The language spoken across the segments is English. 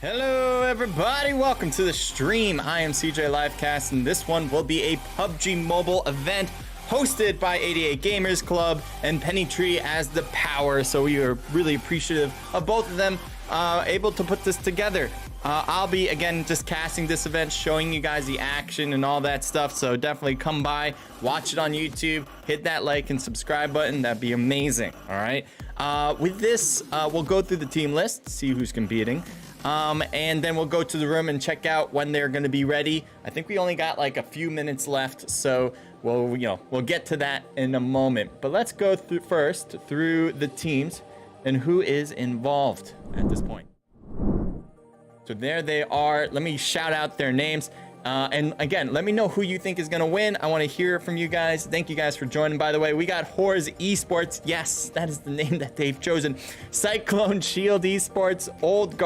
Hello everybody, welcome to the stream. I am CJ Livecast, and this one will be a PUBG Mobile event hosted by 88 Gamers Club and PennyTree as the power. So we are really appreciative of both of them able to put this together. I'll be, again, just casting this event, showing you guys the action and all that stuff. So definitely come by, watch it on YouTube, hit that like and subscribe button. That'd be amazing. All right. With this, we'll go through the team list, see who's competing. And then we'll go to the room and check out when they're going to be ready. I think we only got like a few minutes left, so we'll get to that in a moment. But let's go through the teams and who is involved at this point. So there they are. Let me shout out their names. And again, let me know who you think is going to win. I want to hear from you guys. Thank you guys for joining. By the way, we got Horrors Esports. Yes, that is the name that they've chosen. Cyclone Shield Esports, Old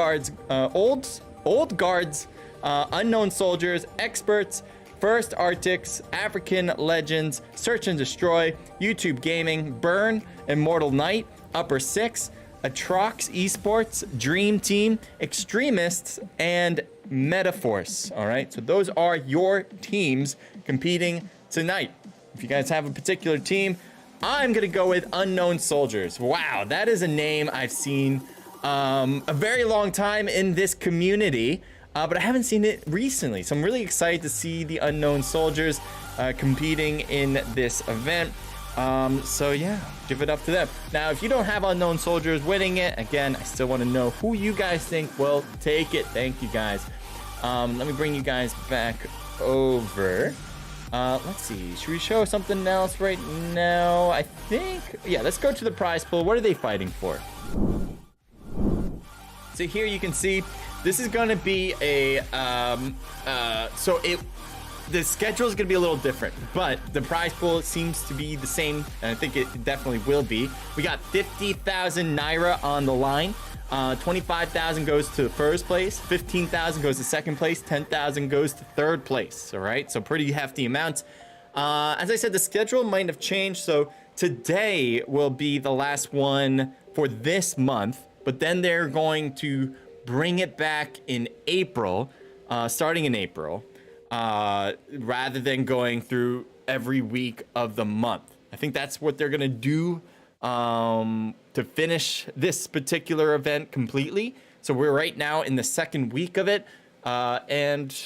Guards, Unknown Soldiers, Experts, First Arctics, African Legends, Search and Destroy, YouTube Gaming, Burn, Immortal Knight, Upper Six, Atrox Esports, Dream Team, Extremists, and Metaforce. All right, so those are your teams competing tonight. If you guys have a particular team, I'm gonna go with Unknown Soldiers. Wow, that is a name I've seen a very long time in this community, but I haven't seen it recently. So I'm really excited to see the Unknown Soldiers competing in this event. So yeah, give it up to them. Now, if you don't have Unknown Soldiers winning it, again, I still want to know who you guys think will take it. Thank you guys. Let me bring you guys back over. Let's see, should we show something else right now? I think, yeah, let's go to the prize pool. What are they fighting for? So here you can see, this is going to be a, the schedule is going to be a little different, but the prize pool seems to be the same, and I think it definitely will be. We got 50,000 Naira on the line. 25,000 goes to first place, 15,000 goes to second place, 10,000 goes to third place. All right, so pretty hefty amounts. As I said, the schedule might have changed, so today will be the last one for this month, but then they're going to bring it back in April, starting in April. Rather than going through every week of the month. I think that's what they're gonna do to finish this particular event completely. So we're right now in the second week of it, and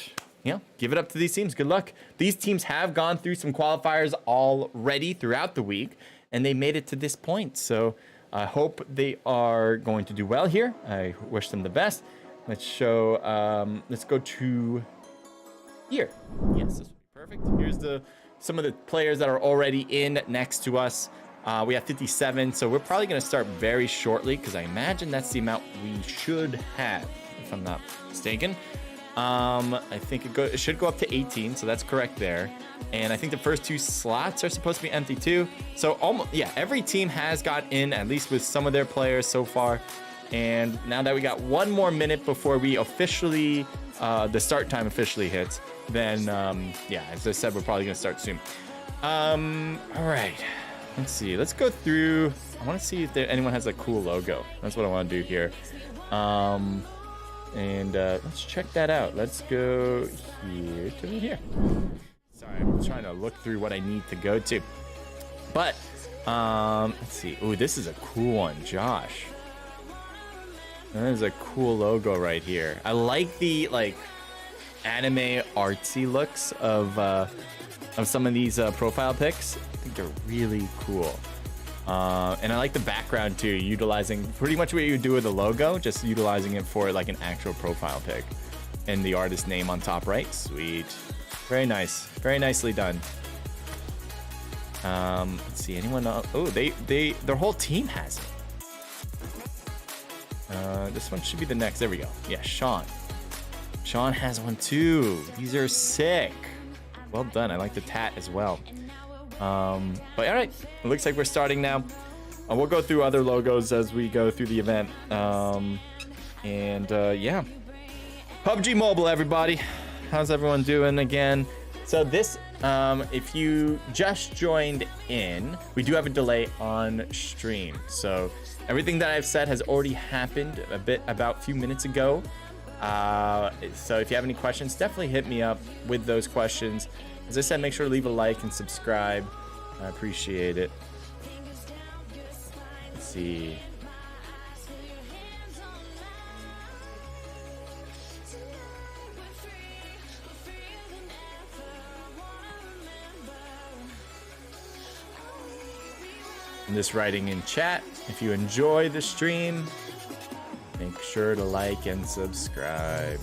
yeah, give it up to these teams. Good luck. These teams have gone through some qualifiers already throughout the week, and they made it to this point. So I hope they are going to do well here. I wish them the best. Let's show. Let's go to here. Yes, this would be perfect. Here's some of the players that are already in next to us. We have 57, so we're probably going to start very shortly because I imagine that's the amount we should have, if I'm not mistaken. I think it should go up to 18, so that's correct there. And I think the first two slots are supposed to be empty too. So almost, yeah, every team has got in, at least with some of their players so far. And now that we got one more minute before we officially, the start time officially hits, then, yeah, as I said, we're probably going to start soon. All right, let's see. Let's go through. I want to see if anyone has a cool logo. That's what I want to do here. Let's check that out. Let's go here to here. Sorry, I'm trying to look through what I need to go to. But, let's see. Ooh, this is a cool one, Josh. That is a cool logo right here. I like the, like, anime artsy looks of some of these profile pics. I think they're really cool. And I like the background too, utilizing pretty much what you do with the logo, just utilizing it for like an actual profile pic. And the artist name on top right. Sweet. Very nice. Very nicely done. Let's see, anyone else? Oh, their whole team has it. This one should be the next. There we go. Yeah, Sean. Sean has one too. These are sick. Well done. I like the tat as well. But all right, it looks like we're starting now. We'll go through other logos as we go through the event. Yeah. PUBG Mobile, everybody. How's everyone doing again? So this, if you just joined in, we do have a delay on stream. So everything that I've said has already happened about a few minutes ago. So if you have any questions, definitely hit me up with those questions. As I said, make sure to leave a like and subscribe. I appreciate it. Let's see. I'm just writing in chat. If you enjoy the stream, make sure to like and subscribe.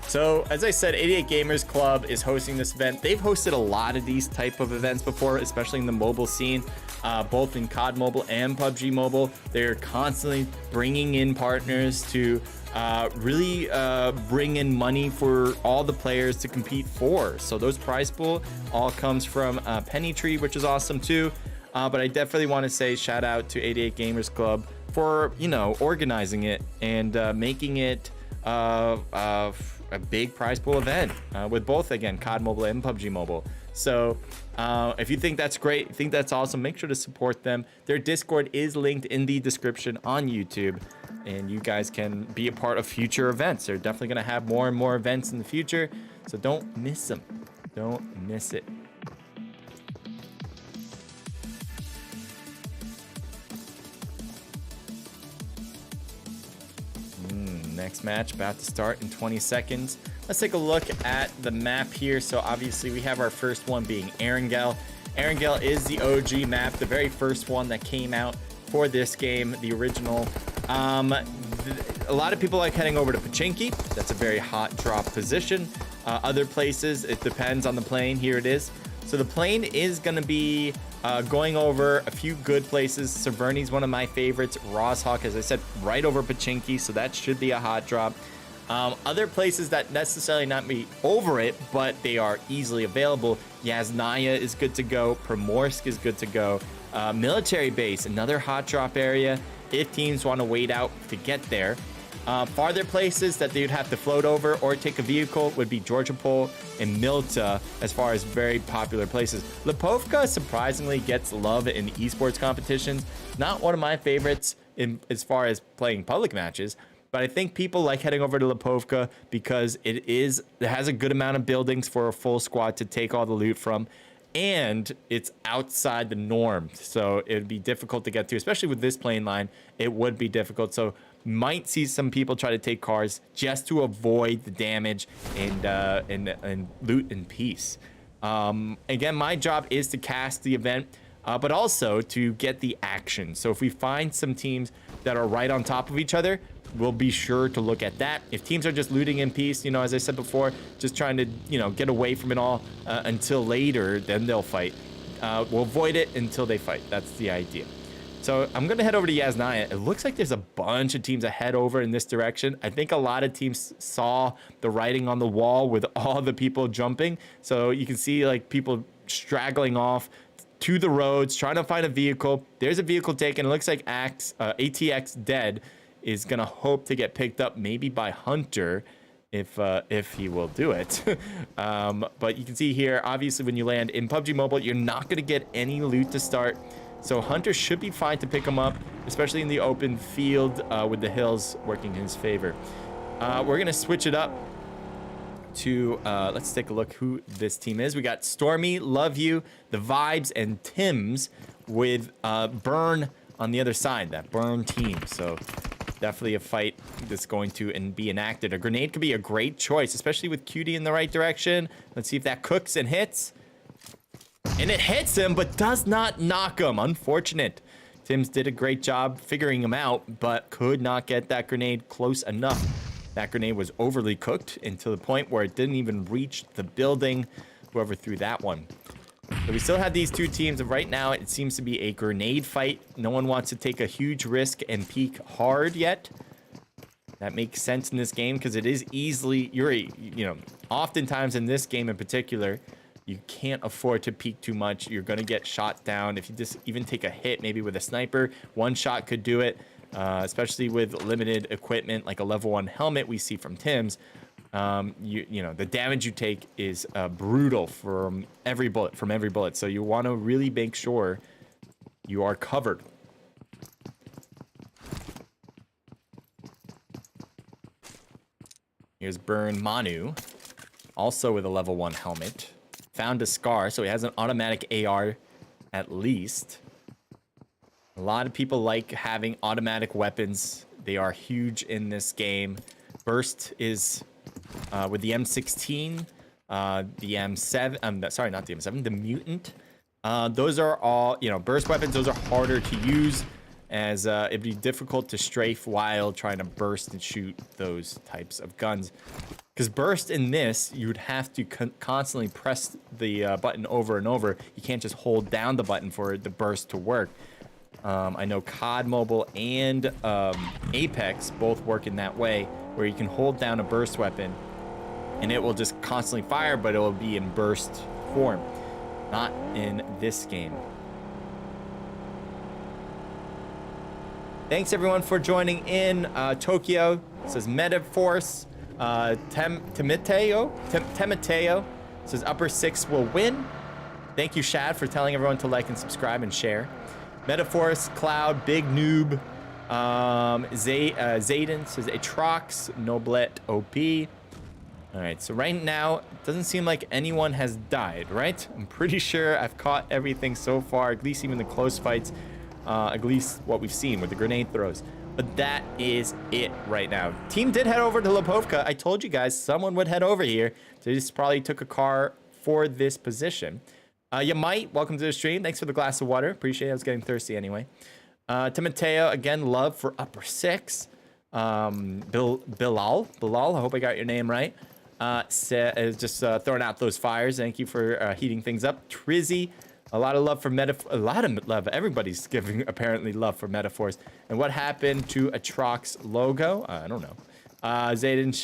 So, as I said, 88 Gamers Club is hosting this event. They've hosted a lot of these type of events before, especially in the mobile scene, both in COD Mobile and PUBG Mobile. They're constantly bringing in partners to really bring in money for all the players to compete for. So those prize pool all comes from PennyTree, which is awesome too. But I definitely want to say shout out to 88 Gamers Club for, you know, organizing it and making it a big prize pool event with both, again, COD Mobile and PUBG Mobile. So if you think that's great, think that's awesome, make sure to support them. Their Discord is linked in the description on YouTube, and you guys can be a part of future events. They're definitely going to have more and more events in the future, so don't miss them. Don't miss it. Next match about to start in 20 seconds. Let's take a look at the map here. So obviously we have our first one being Erangel. Erangel is the OG map, the very first one that came out for this game, the original. A lot of people like heading over to Pachinki. That's a very hot drop position. Other places, it depends on the plane. Here it is. So the plane is going to be going over a few good places. Severny's one of my favorites. Rosshawk, as I said, right over Pachinki, so that should be a hot drop. Other places that necessarily not be over it, but they are easily available. Yasnaya is good to go. Primorsk is good to go. Military base, another hot drop area if teams want to wait out to get there. Farther places that they would have to float over or take a vehicle would be Georgia Pole and Milta, as far as very popular places. Lipovka surprisingly gets love in esports competitions. Not one of my favorites as far as playing public matches, but I think people like heading over to Lipovka because it has a good amount of buildings for a full squad to take all the loot from, and it's outside the norm, so it would be difficult to get to, especially with this plane line. It would be difficult, so might see some people try to take cars just to avoid the damage and loot in peace. Again, my job is to cast the event, but also to get the action. So if we find some teams that are right on top of each other, we'll be sure to look at that. If teams are just looting in peace, you know, as I said before, just trying to, you know, get away from it all until later, then they'll fight. We'll avoid it until they fight. That's the idea. So I'm going to head over to Yasnaya. It looks like there's a bunch of teams that head over in this direction. I think a lot of teams saw the writing on the wall with all the people jumping. So you can see like people straggling off to the roads, trying to find a vehicle. There's a vehicle taken. It looks like ATX Dead is going to hope to get picked up maybe by Hunter if he will do it. But you can see here, obviously when you land in PUBG Mobile, you're not going to get any loot to start. So Hunter should be fine to pick him up, especially in the open field with the hills working in his favor. We're going to switch it up to, let's take a look who this team is. We got Stormy, Love You, The Vibes, and Tim's with Burn on the other side, that Burn team. So definitely a fight that's going to be enacted. A grenade could be a great choice, especially with Cutie in the right direction. Let's see if that cooks and hits. And it hits him, but does not knock him. Unfortunate. Tim's did a great job figuring him out, but could not get that grenade close enough. That grenade was overly cooked until the point where it didn't even reach the building. Whoever threw that one. So we still have these two teams, and right now it seems to be a grenade fight. No one wants to take a huge risk and peek hard yet. That makes sense in this game because it is easily, oftentimes in this game in particular, you can't afford to peek too much. You're going to get shot down. If you just even take a hit, maybe with a sniper, one shot could do it, especially with limited equipment like a level 1 helmet we see from Tim's. The damage you take is brutal from every bullet. So you want to really make sure you are covered. Here's Burn Manu, also with a level 1 helmet. Found a Scar, so he has an automatic AR at least. A lot of people like having automatic weapons. They are huge in this game. Burst is with the M16, the M7, sorry, not the M7, the Mutant. Those are all, you know, burst weapons. Those are harder to use, as it'd be difficult to strafe while trying to burst and shoot those types of guns. Because burst in this, you would have to constantly press the button over and over. You can't just hold down the button for the burst to work. I know COD Mobile and Apex both work in that way, where you can hold down a burst weapon and it will just constantly fire, but it will be in burst form. Not in this game. Thanks everyone for joining in. Tokyo says Metaforce. Temateo says Upper 6 will win. Thank you, Shad, for telling everyone to like and subscribe and share. Metaforce, Cloud, Big Noob. Zayden says Atrox, Noblet, OP. All right, so right now, it doesn't seem like anyone has died, right? I'm pretty sure I've caught everything so far, at least even the close fights, at least what we've seen with the grenade throws. But that is it right now. Team did head over to Lipovka. I told you guys someone would head over here. So they just probably took a car for this position. You might. Welcome to the stream. Thanks for the glass of water. Appreciate it. I was getting thirsty anyway. To Mateo, again, love for Upper 6. Bilal, I hope I got your name right. Just throwing out those fires. Thank you for heating things up. Trizzy, a lot of love for a lot of love. Everybody's giving apparently love for Metaphors. And what happened to Atrox logo? I don't know. Zayden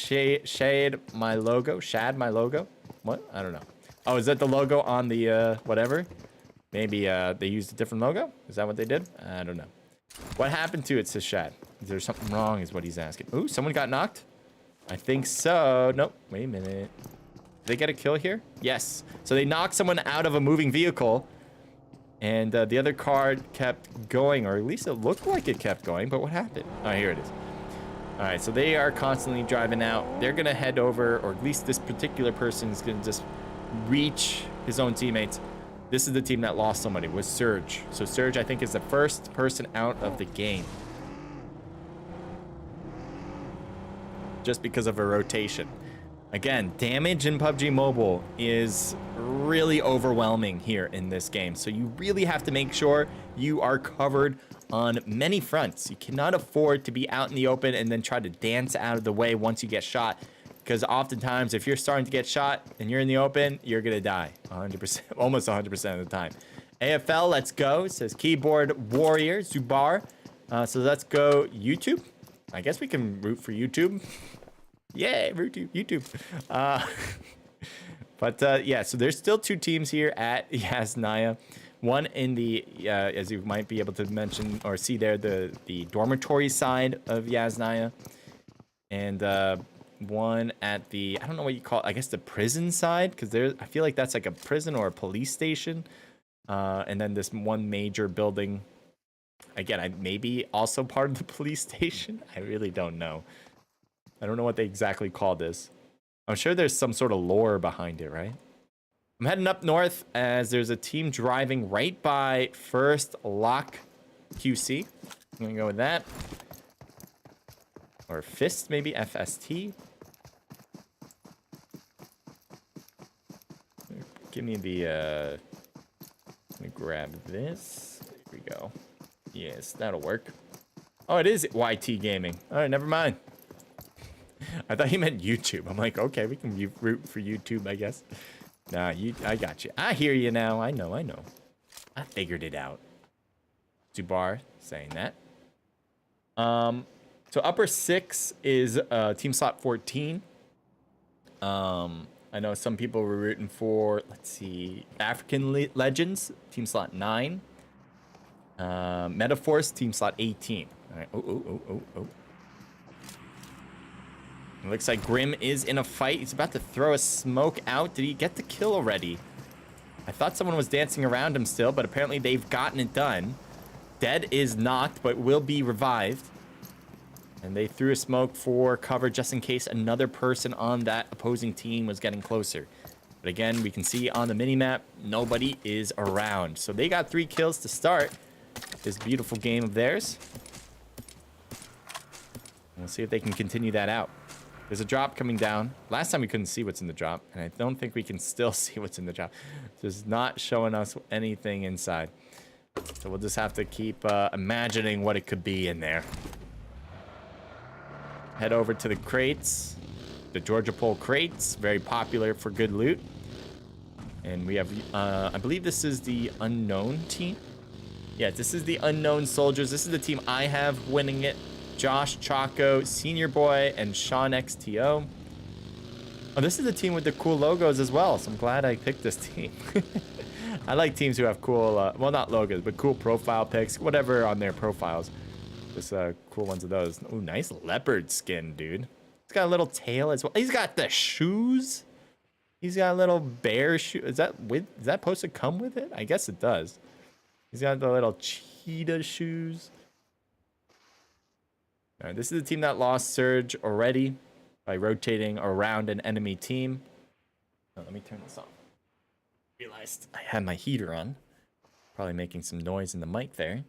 shade my logo. Shad my logo. What? I don't know. Oh, is that the logo on the whatever? Maybe they used a different logo? Is that what they did? I don't know. What happened to it, says Shad? Is there something wrong, is what he's asking. Ooh, someone got knocked? I think so. Nope. Wait a minute. Did they get a kill here? Yes. So they knocked someone out of a moving vehicle. And the other car kept going, or at least it looked like it kept going. But what happened? Oh, here it is. All right, so they are constantly driving out. They're going to head over, or at least this particular person is going to just reach his own teammates. This is the team that lost somebody, was Surge. So Surge, I think, is the first person out of the game. Just because of a rotation. Again, damage in PUBG Mobile is really overwhelming here in this game. So you really have to make sure you are covered on many fronts. You cannot afford to be out in the open and then try to dance out of the way once you get shot. Because oftentimes, if you're starting to get shot and you're in the open, you're going to die 100%, almost 100% of the time. AFL, let's go. It says Keyboard Warrior, Zubar. So let's go YouTube. I guess we can root for YouTube. Yay, root to YouTube. Yeah, so there's still two teams here at Yasnaya. One in the, as you might be able to mention or see there, the dormitory side of Yasnaya. And one at the, I don't know what you call it, I guess the prison side, because there, I feel like that's like a prison or a police station. And then this one major building, again, maybe also part of the police station. I really don't know. I don't know what they exactly call this. I'm sure there's some sort of lore behind it, right? I'm heading up north as there's a team driving right by First Lock QC. I'm gonna go with that. Or Fist, maybe, FST. Give me the, let me grab this. There we go. Yes, that'll work. Oh, it is YT Gaming. All right, never mind. I thought he meant YouTube. I'm like, okay, we can root for YouTube, I guess. Nah, I got you. I hear you now. I know. I figured it out. Zubar saying that. So upper 6 is team slot 14. I know some people were rooting for, let's see, African Legends, team slot 9. Metaforce, team slot 18. All right. Oh. It looks like Grim is in a fight. He's about to throw a smoke out. Did he get the kill already? I thought someone was dancing around him still, but apparently they've gotten it done. Dead is knocked, but will be revived. And they threw a smoke for cover just in case another person on that opposing team was getting closer. But again, we can see on the mini-map, nobody is around. So they got 3 kills to start this beautiful game of theirs. We'll see if they can continue that out. There's a drop coming down. Last time we couldn't see what's in the drop, and I don't think we can still see what's in the drop. Just not showing us anything inside. So we'll just have to keep imagining what it could be in there. Head over to the crates. The Georgia Pole crates, very popular for good loot. And we have, I believe this is the unknown team. Yeah, this is the unknown soldiers. This is the team I have winning it. Josh, Chaco, Senior Boy, and Sean XTO. Oh, this is the team with the cool logos as well, so I'm glad I picked this team. I like teams who have cool, well, not logos, but cool profile pics, whatever on their profiles. Just cool ones of those. Ooh, nice leopard skin, dude. He's got a little tail as well. He's got the shoes. He's got a little bear shoe. Is that supposed to come with it? I guess it does. He's got the little cheetah shoes. All right, this is the team that lost Surge already by rotating around an enemy team. Oh, let me turn this off. Realized I had my heater on. Probably making some noise in the mic there.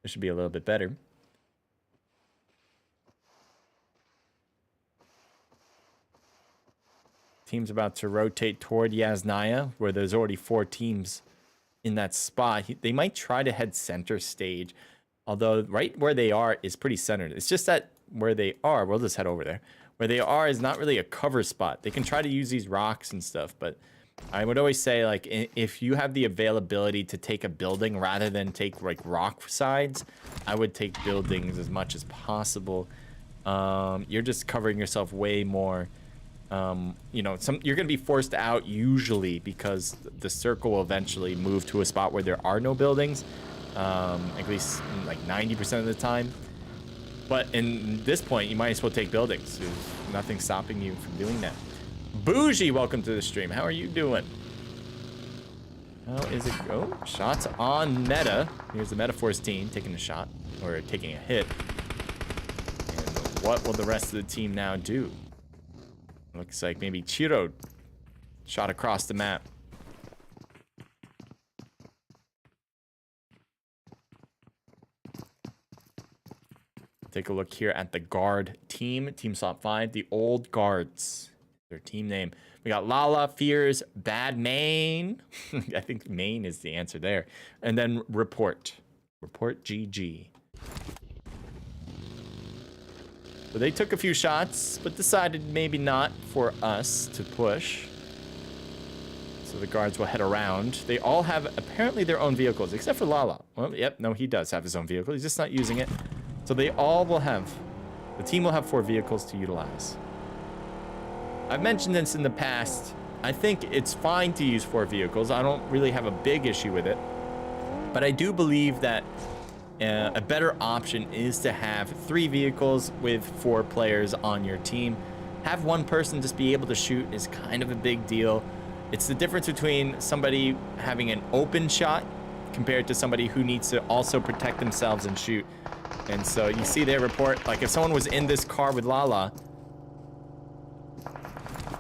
This should be a little bit better. Team's about to rotate toward Yasnaya, where there's already 4 teams in that spot. They might try to head center stage, although right where they are is pretty centered. It's just that where they are, we'll just head over there. Where they are is not really a cover spot. They can try to use these rocks and stuff, but I would always say, like, if you have the availability to take a building rather than take like rock sides, I would take buildings as much as possible. You're just covering yourself way more. You know, you're going to be forced out usually because the circle will eventually move to a spot where there are no buildings, at least like 90% of the time. But in this point, you might as well take buildings. There's nothing stopping you from doing that. Bougie, welcome to the stream. How are you doing? How is it go? Shots on meta. Here's the Metaforce team taking a shot, or taking a hit. And what will the rest of the team now do? Looks like maybe Chiro shot across the map. Take a look here at the guard team. Team Slot 5, the old guards. Their team name. We got Lala, Fears, Bad Main. I think Main is the answer there. And then Report. Report GG. So they took a few shots, but decided maybe not for us to push. So the guards will head around. They all have apparently their own vehicles, except for Lala. Well, yep, no, he does have his own vehicle. He's just not using it. So they all will have, the team will have 4 vehicles to utilize. I've mentioned this in the past. I think it's fine to use 4 vehicles. I don't really have a big issue with it. But I do believe that a better option is to have 3 vehicles with 4 players on your team. Have one person just be able to shoot is kind of a big deal. It's the difference between somebody having an open shot compared to somebody who needs to also protect themselves and shoot. And so you see their report, like if someone was in this car with Lala,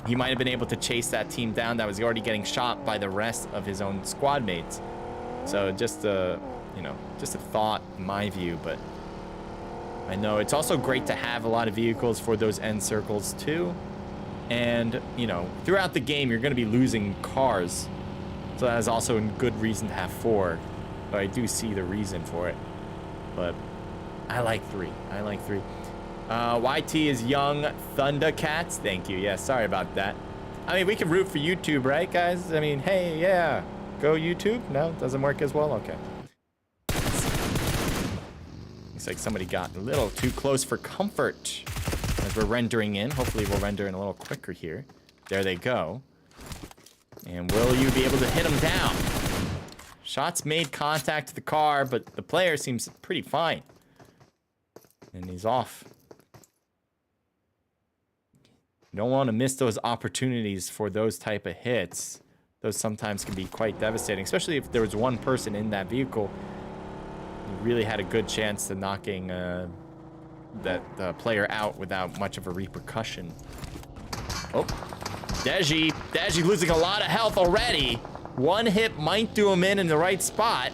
he might have been able to chase that team down that was already getting shot by the rest of his own squad mates. So just a, you know, just a thought in my view, but I know it's also great to have a lot of vehicles for those end circles too. And, you know, throughout the game, you're going to be losing cars. So that is also a good reason to have 4. But I do see the reason for it. But I like 3. I like 3. YT is Young Thundercats. Thank you. Yeah, sorry about that. I mean, we can root for YouTube, right, guys? I mean, hey, yeah. Go YouTube? No? Doesn't work as well? Okay. Looks like somebody got a little too close for comfort as we're rendering in. Hopefully we'll render in a little quicker here. There they go. And will you be able to hit them down? Shots made contact to the car, but the player seems pretty fine. And he's off. You don't want to miss those opportunities for those type of hits. Those sometimes can be quite devastating, especially if there was one person in that vehicle. You really had a good chance to knocking that player out without much of a repercussion. Oh, Deji losing a lot of health already. One hit might do him in the right spot.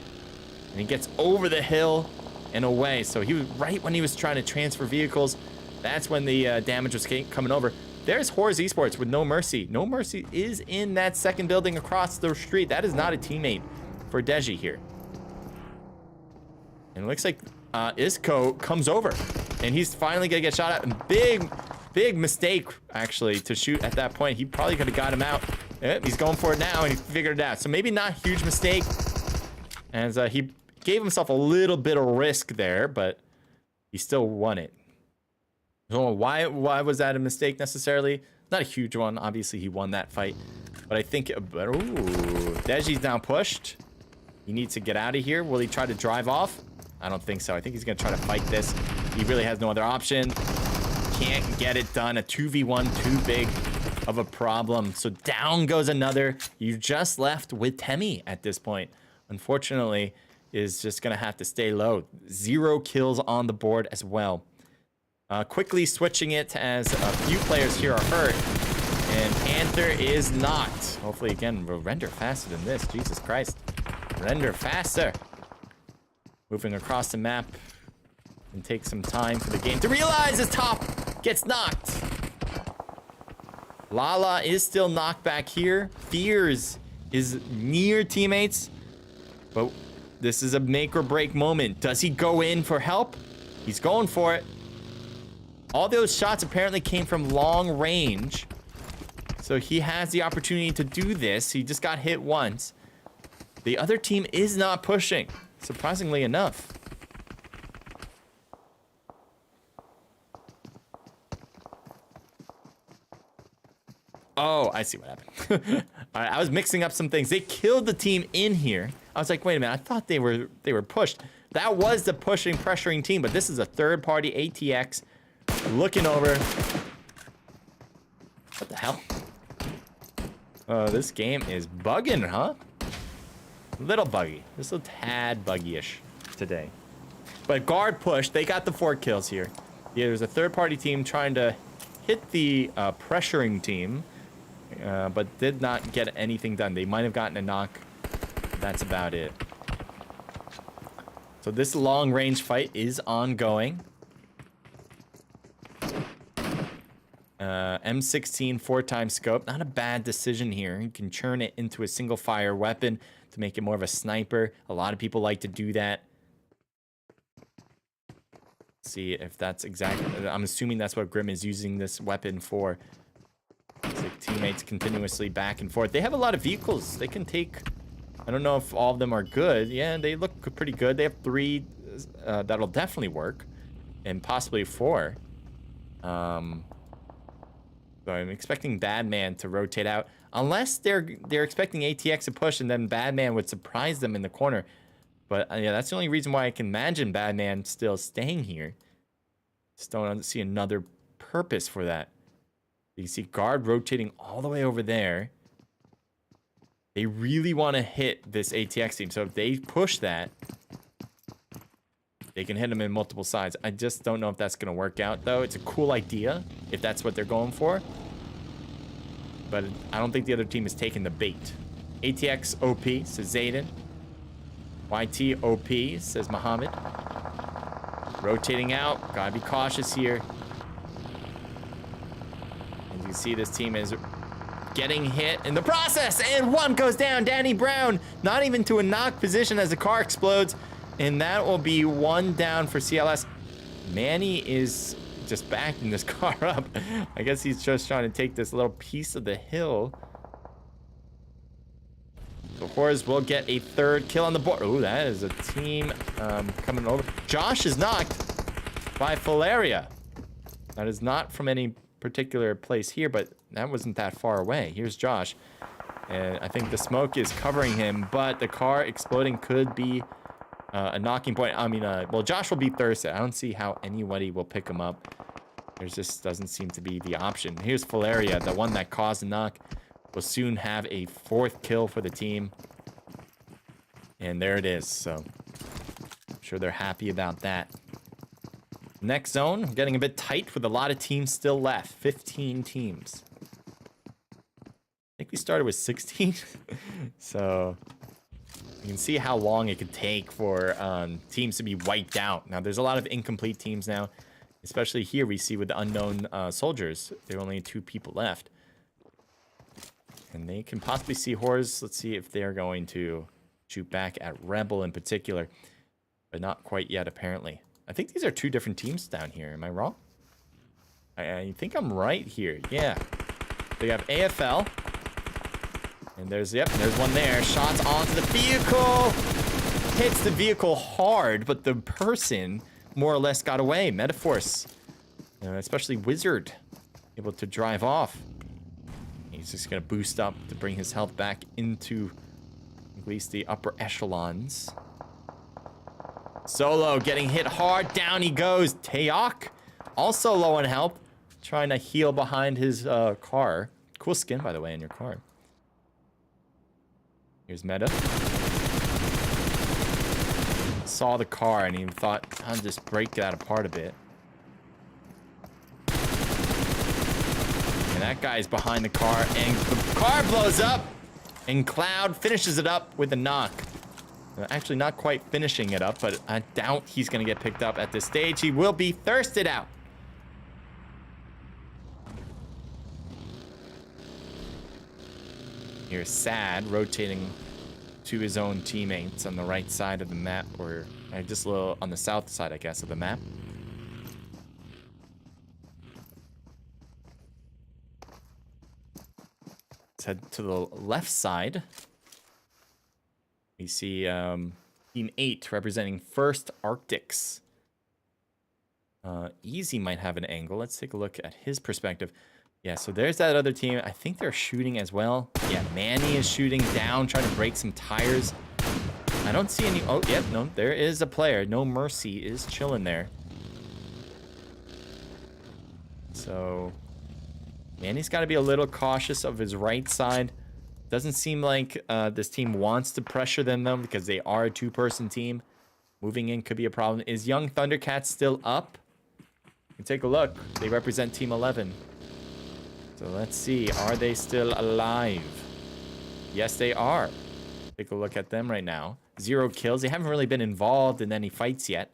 And he gets over the hill and away. So he was right when he was trying to transfer vehicles. That's when the damage was coming over. There's Horrors Esports with No Mercy. No Mercy is in that second building across the street. That is not a teammate for Deji here. And it looks like Isco comes over. And he's finally gonna get shot at. And big mistake, actually, to shoot at that point. He probably could have got him out. Yep, he's going for it now, and he figured it out. So maybe not a huge mistake, as he gave himself a little bit of risk there, but he still won it. So why was that a mistake necessarily? Not a huge one. Obviously, he won that fight. But I think... Ooh, Deji's now pushed. He needs to get out of here. Will he try to drive off? I don't think so. I think he's going to try to fight this. He really has no other option. Can't get it done. A 2v1, too big of a problem. So down goes another. You just left with Temmie at this point. Unfortunately, is just going to have to stay low. 0 kills on the board as well. Quickly switching it as a few players here are hurt. And Panther is knocked. Hopefully, again, we'll render faster than this. Jesus Christ. Render faster. Moving across the map. And take some time for the game to realize his top gets knocked. Lala is still knocked back here. Fears is near teammates. But this is a make or break moment. Does he go in for help? He's going for it. All those shots apparently came from long range. So he has the opportunity to do this. He just got hit once. The other team is not pushing, surprisingly enough. Oh, I see what happened. All right, I was mixing up some things. They killed the team in here. I was like, wait a minute, I thought they were pushed. That was the pushing, pressuring team, but this is a third-party ATX looking over. What the hell? Oh, this game is bugging, huh? Little buggy. Just a tad buggy-ish today. But guard push. They got the 4 kills here. Yeah, there's a third-party team trying to hit the pressuring team, but did not get anything done. They might have gotten a knock. That's about it. So this long-range fight is ongoing. M16 4x scope. Not a bad decision here. You can churn it into a single fire weapon to make it more of a sniper. A lot of people like to do that. See if that's exactly... I'm assuming that's what Grim is using this weapon for. It's like teammates continuously back and forth. They have a lot of vehicles. They can take... I don't know if all of them are good. Yeah, they look pretty good. They have 3 that'll definitely work. And possibly 4. So I'm expecting Badman to rotate out. Unless they're expecting ATX to push and then Badman would surprise them in the corner. But yeah, that's the only reason why I can imagine Badman still staying here. Just don't see another purpose for that. You see guard rotating all the way over there. They really want to hit this ATX team. So if they push that, they can hit them in multiple sides. I just don't know if that's going to work out, though. It's a cool idea if that's what they're going for. But I don't think the other team is taking the bait. ATX OP, says Zayden. YT OP, says Muhammad. Rotating out. Gotta be cautious here. As you can see, this team is getting hit in the process. And 1 goes down. Danny Brown, not even to a knock position as the car explodes. And that will be 1 down for CLS. Manny is just backing this car up. I guess he's just trying to take this little piece of the hill. So Horrors will get a 3rd kill on the board. Oh, that is a team coming over. Josh is knocked by Filaria. That is not from any particular place here, but that wasn't that far away. Here's Josh. And I think the smoke is covering him, but the car exploding could be a knocking point. I mean, well, Josh will be thirsty. I don't see how anybody will pick him up. There just doesn't seem to be the option. Here's Filaria, the one that caused the knock. Will soon have a 4th kill for the team. And there it is. So I'm sure they're happy about that. Next zone, getting a bit tight with a lot of teams still left. 15 teams. I think we started with 16. So you can see how long it could take for teams to be wiped out. Now, there's a lot of incomplete teams now. Especially here we see with the unknown soldiers. There are only 2 people left. And they can possibly see Horrors. Let's see if they're going to shoot back at Rebel in particular. But not quite yet, apparently. I think these are 2 different teams down here. Am I wrong? I think I'm right here. Yeah. They have AFL. And there's one there. Shots onto the vehicle. Hits the vehicle hard, but the person more or less got away. Metaforce. Especially Wizard. Able to drive off. He's just going to boost up to bring his health back into at least the upper echelons. Solo getting hit hard. Down he goes. Teok also low on health. Trying to heal behind his car. Cool skin, by the way, in your car. Here's Meta. Saw the car and he thought, I'll just break that apart a bit. And that guy's behind the car, and the car blows up, and Cloud finishes it up with a knock. Actually, not quite finishing it up, but I doubt he's going to get picked up at this stage. He will be thirsted out. Here's Sad rotating to his own teammates on the right side of the map, or just a little on the south side, I guess, of the map. Let's head to the left side. We see Team 8 representing First Arctics. Easy might have an angle. Let's take a look at his perspective. Yeah, so there's that other team. I think they're shooting as well. Yeah, Manny is shooting down, trying to break some tires. I don't see any... Oh, yep, no, there is a player. No Mercy is chilling there. So, Manny's got to be a little cautious of his right side. Doesn't seem like this team wants to pressure them, though, because they are a 2-person team. Moving in could be a problem. Is Young Thundercats still up? You can take a look. They represent Team 11. So let's see. Are they still alive? Yes, they are. Take a look at them right now. 0 kills. They haven't really been involved in any fights yet.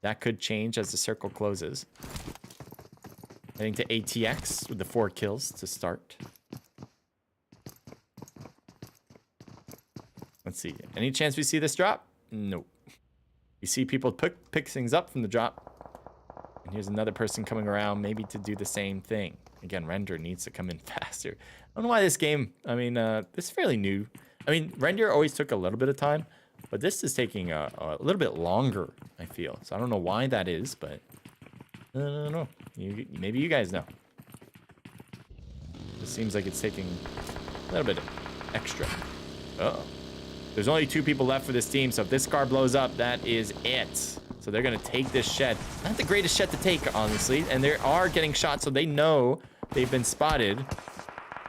That could change as the circle closes. Heading to ATX with the 4 kills to start. Let's see. Any chance we see this drop? Nope. We see people pick things up from the drop. And here's another person coming around, maybe to do the same thing. Again, Render needs to come in faster. I don't know why this game, I mean, this is fairly new. I mean, Render always took a little bit of time, but this is taking a little bit longer, I feel. So I don't know why that is, but I don't know. Maybe you guys know. It seems like it's taking a little bit extra. Uh-oh. There's only 2 people left for this team, so if this car blows up, that is it. So they're going to take this shed. Not the greatest shed to take, honestly. And they are getting shot, so they know they've been spotted.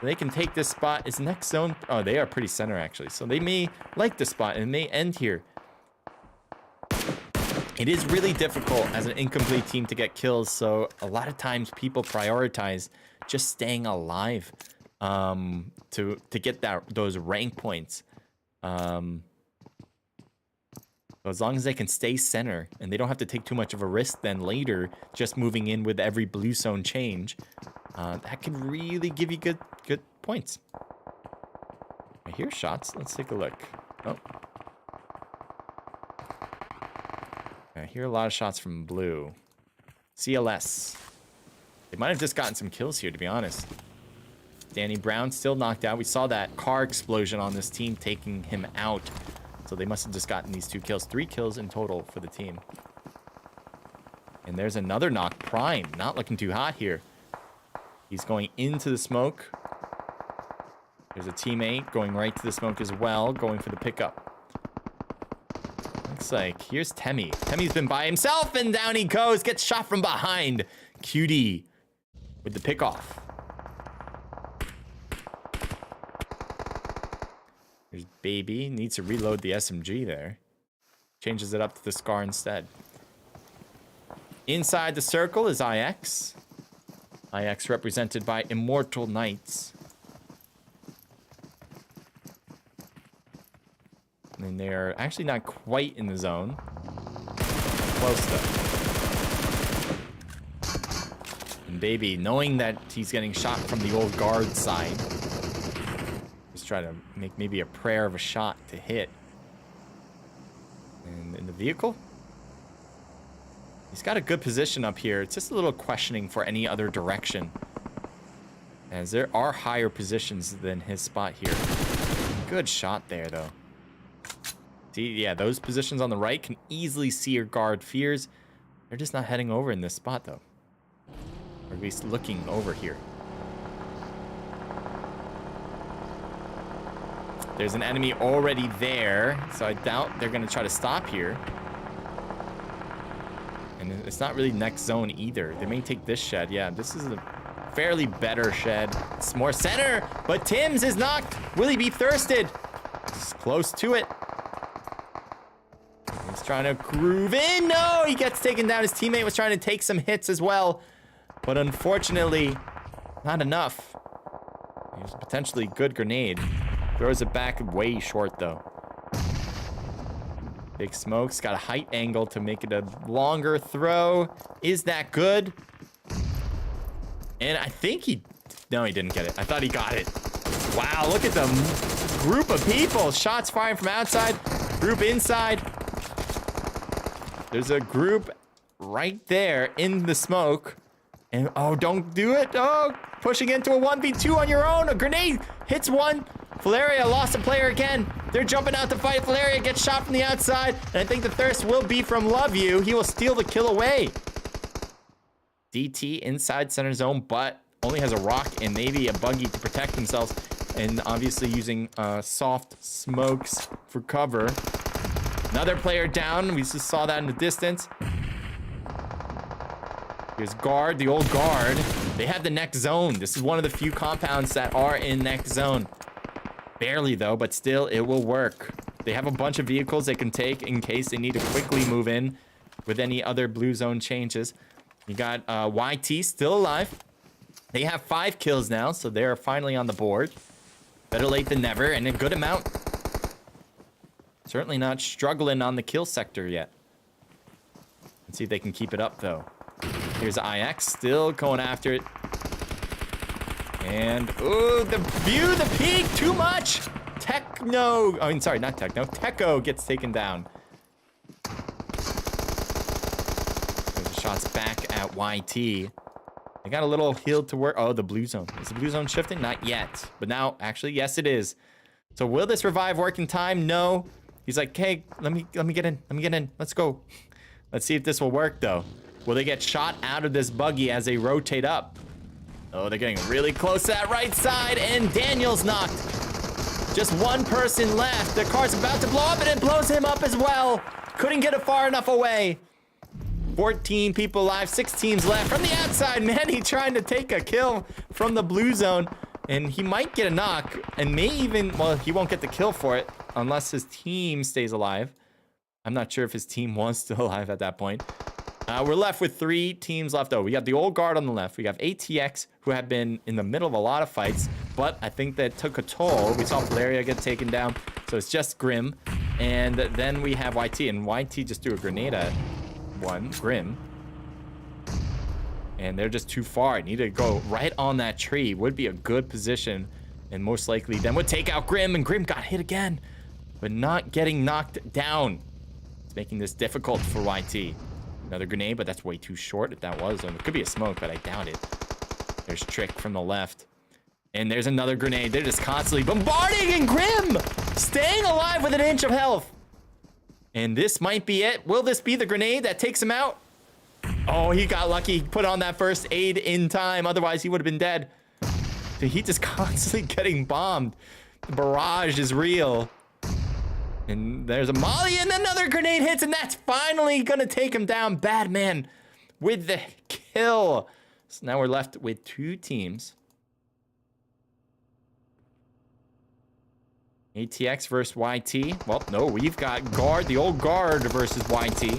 They can take this spot. Is next zone... Oh, they are pretty center, actually. So they may like the spot and may end here. It is really difficult as an incomplete team to get kills, so a lot of times people prioritize just staying alive to get those rank points. As long as they can stay center and they don't have to take too much of a risk then later just moving in with every blue zone change, that can really give you good points. I hear shots. Let's take a look. Oh. I hear a lot of shots from blue. CLS. They might have just gotten some kills here, to be honest. Danny Brown still knocked out. We saw that car explosion on this team taking him out. So they must have just gotten these 2 kills. 3 kills in total for the team. And there's another knock. Prime, not looking too hot here. He's going into the smoke. There's a teammate going right to the smoke as well, going for the pickup. Looks like here's Temmie. Temmie's been by himself, and down he goes. Gets shot from behind. Cutie with the pickoff. There's Baby. Needs to reload the SMG there. Changes it up to the Scar instead. Inside the circle is IX. IX represented by Immortal Knights. And they're actually not quite in the zone. Close though. And Baby, knowing that he's getting shot from the old guard side, just try to make maybe a prayer of a shot to hit. And in the vehicle, he's got a good position up here. It's just a little questioning for any other direction, as there are higher positions than his spot here. Good shot there though. See, yeah, those positions on the right can easily see your guard fears. They're just not heading over in this spot, though. Or at least looking over here. There's an enemy already there, so I doubt they're going to try to stop here. And it's not really next zone either. They may take this shed. Yeah, this is a fairly better shed. It's more center, but Tim's is knocked. Will he be thirsted? It's close to it. He's trying to groove in. No, he gets taken down. His teammate was trying to take some hits as well, but unfortunately, not enough. He was a potentially good grenade. Throws it back way short, though. Big Smoke's got a height angle to make it a longer throw. Is that good? And I think he... No, he didn't get it. I thought he got it. Wow, look at the group of people. Shots firing from outside. Group inside. There's a group right there in the smoke. And, oh, don't do it. Oh, pushing into a 1v2 on your own. A grenade hits one. Valeria lost a player again. They're jumping out to fight. Valeria gets shot from the outside. And I think the thirst will be from Love You. He will steal the kill away. DT inside center zone, but only has a rock and maybe a buggy to protect themselves. And obviously using soft smokes for cover. Another player down. We just saw that in the distance. Here's guard, the old guard. They have the next zone. This is one of the few compounds that are in next zone. Barely though, but still it will work. They have a bunch of vehicles they can take in case they need to quickly move in with any other blue zone changes. You got YT still alive. They have 5 kills now, so they're finally on the board. Better late than never, and a good amount. Certainly not struggling on the kill sector yet. Let's see if they can keep it up, though. Here's IX, still going after it. And, ooh, the view, the peak, too much! Techno, I mean, sorry, not Techno. Techo gets taken down. There's the shots back at YT. They got a little heal to work. Oh, the blue zone. Is the blue zone shifting? Not yet. But now, actually, yes, it is. So will this revive work in time? No. He's like, hey, let me get in. Let me get in. Let's go. Let's see if this will work, though. Will they get shot out of this buggy as they rotate up? Oh, they're getting really close to that right side, and Daniel's knocked. Just one person left. The car's about to blow up, and it blows him up as well. Couldn't get it far enough away. 14 people alive, 6 teams left. From the outside, Manny trying to take a kill from the blue zone. And he might get a knock, and may even, well, he won't get the kill for it unless his team stays alive. I'm not sure if his team was still alive at that point. We're left with 3 teams left, though. We got the old guard on the left. We have ATX, who have been in the middle of a lot of fights, but I think that took a toll. We saw Valeria get taken down, so it's just Grim. And then we have YT, and YT just threw a grenade at one, Grim. And they're just too far. Need to go right on that tree. Would be a good position, and most likely then would take out Grim, and Grim got hit again, but not getting knocked down. It's making this difficult for YT. Another grenade, but that's way too short if that was. It could be a smoke, but I doubt it. There's Trick from the left. And there's another grenade. They're just constantly bombarding, and Grim staying alive with an inch of health. And this might be it. Will this be the grenade that takes him out? Oh, he got lucky. He put on that first aid in time. Otherwise, he would have been dead. Dude, he just constantly getting bombed. The barrage is real. And there's a molly, and another grenade hits, and that's finally gonna take him down. Bad man with the kill. So now we're left with 2 teams. ATX versus YT. Well, no, we've got guard, the old guard versus YT.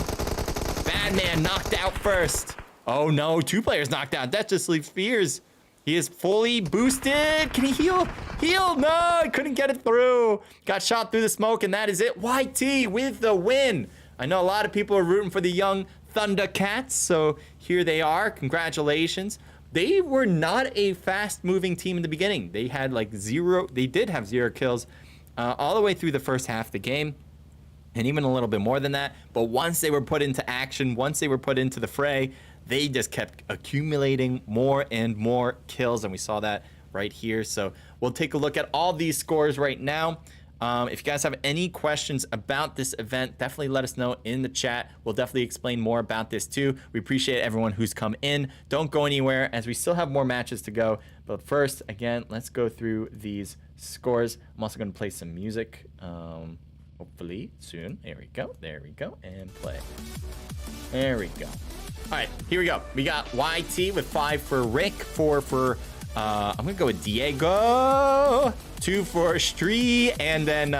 Bad Madman knocked out first. Oh no, 2 players knocked out. That just leaves Fears. He is fully boosted. Can he heal? Heal? No, I couldn't get it through. Got shot through the smoke, and that is it. YT with the win. I know a lot of people are rooting for the young Thundercats, so here they are. Congratulations. They were not a fast-moving team in the beginning. They had like 0. They did have 0 kills all the way through the first half of the game, and even a little bit more than that. But once they were put into action, once they were put into the fray, they just kept accumulating more and more kills, and we saw that right here. So we'll take a look at all these scores right now. If you guys have any questions about this event, definitely let us know in the chat. We'll definitely explain more about this too. We appreciate everyone who's come in. Don't go anywhere as we still have more matches to go. But first, again, let's go through these scores. I'm also going to play some music, hopefully soon. There we go. There we go. And play. There we go. All right, here we go. We got YT with 5 for Rick, 4 for, I'm going to go with Diego, 2 for Stree, and then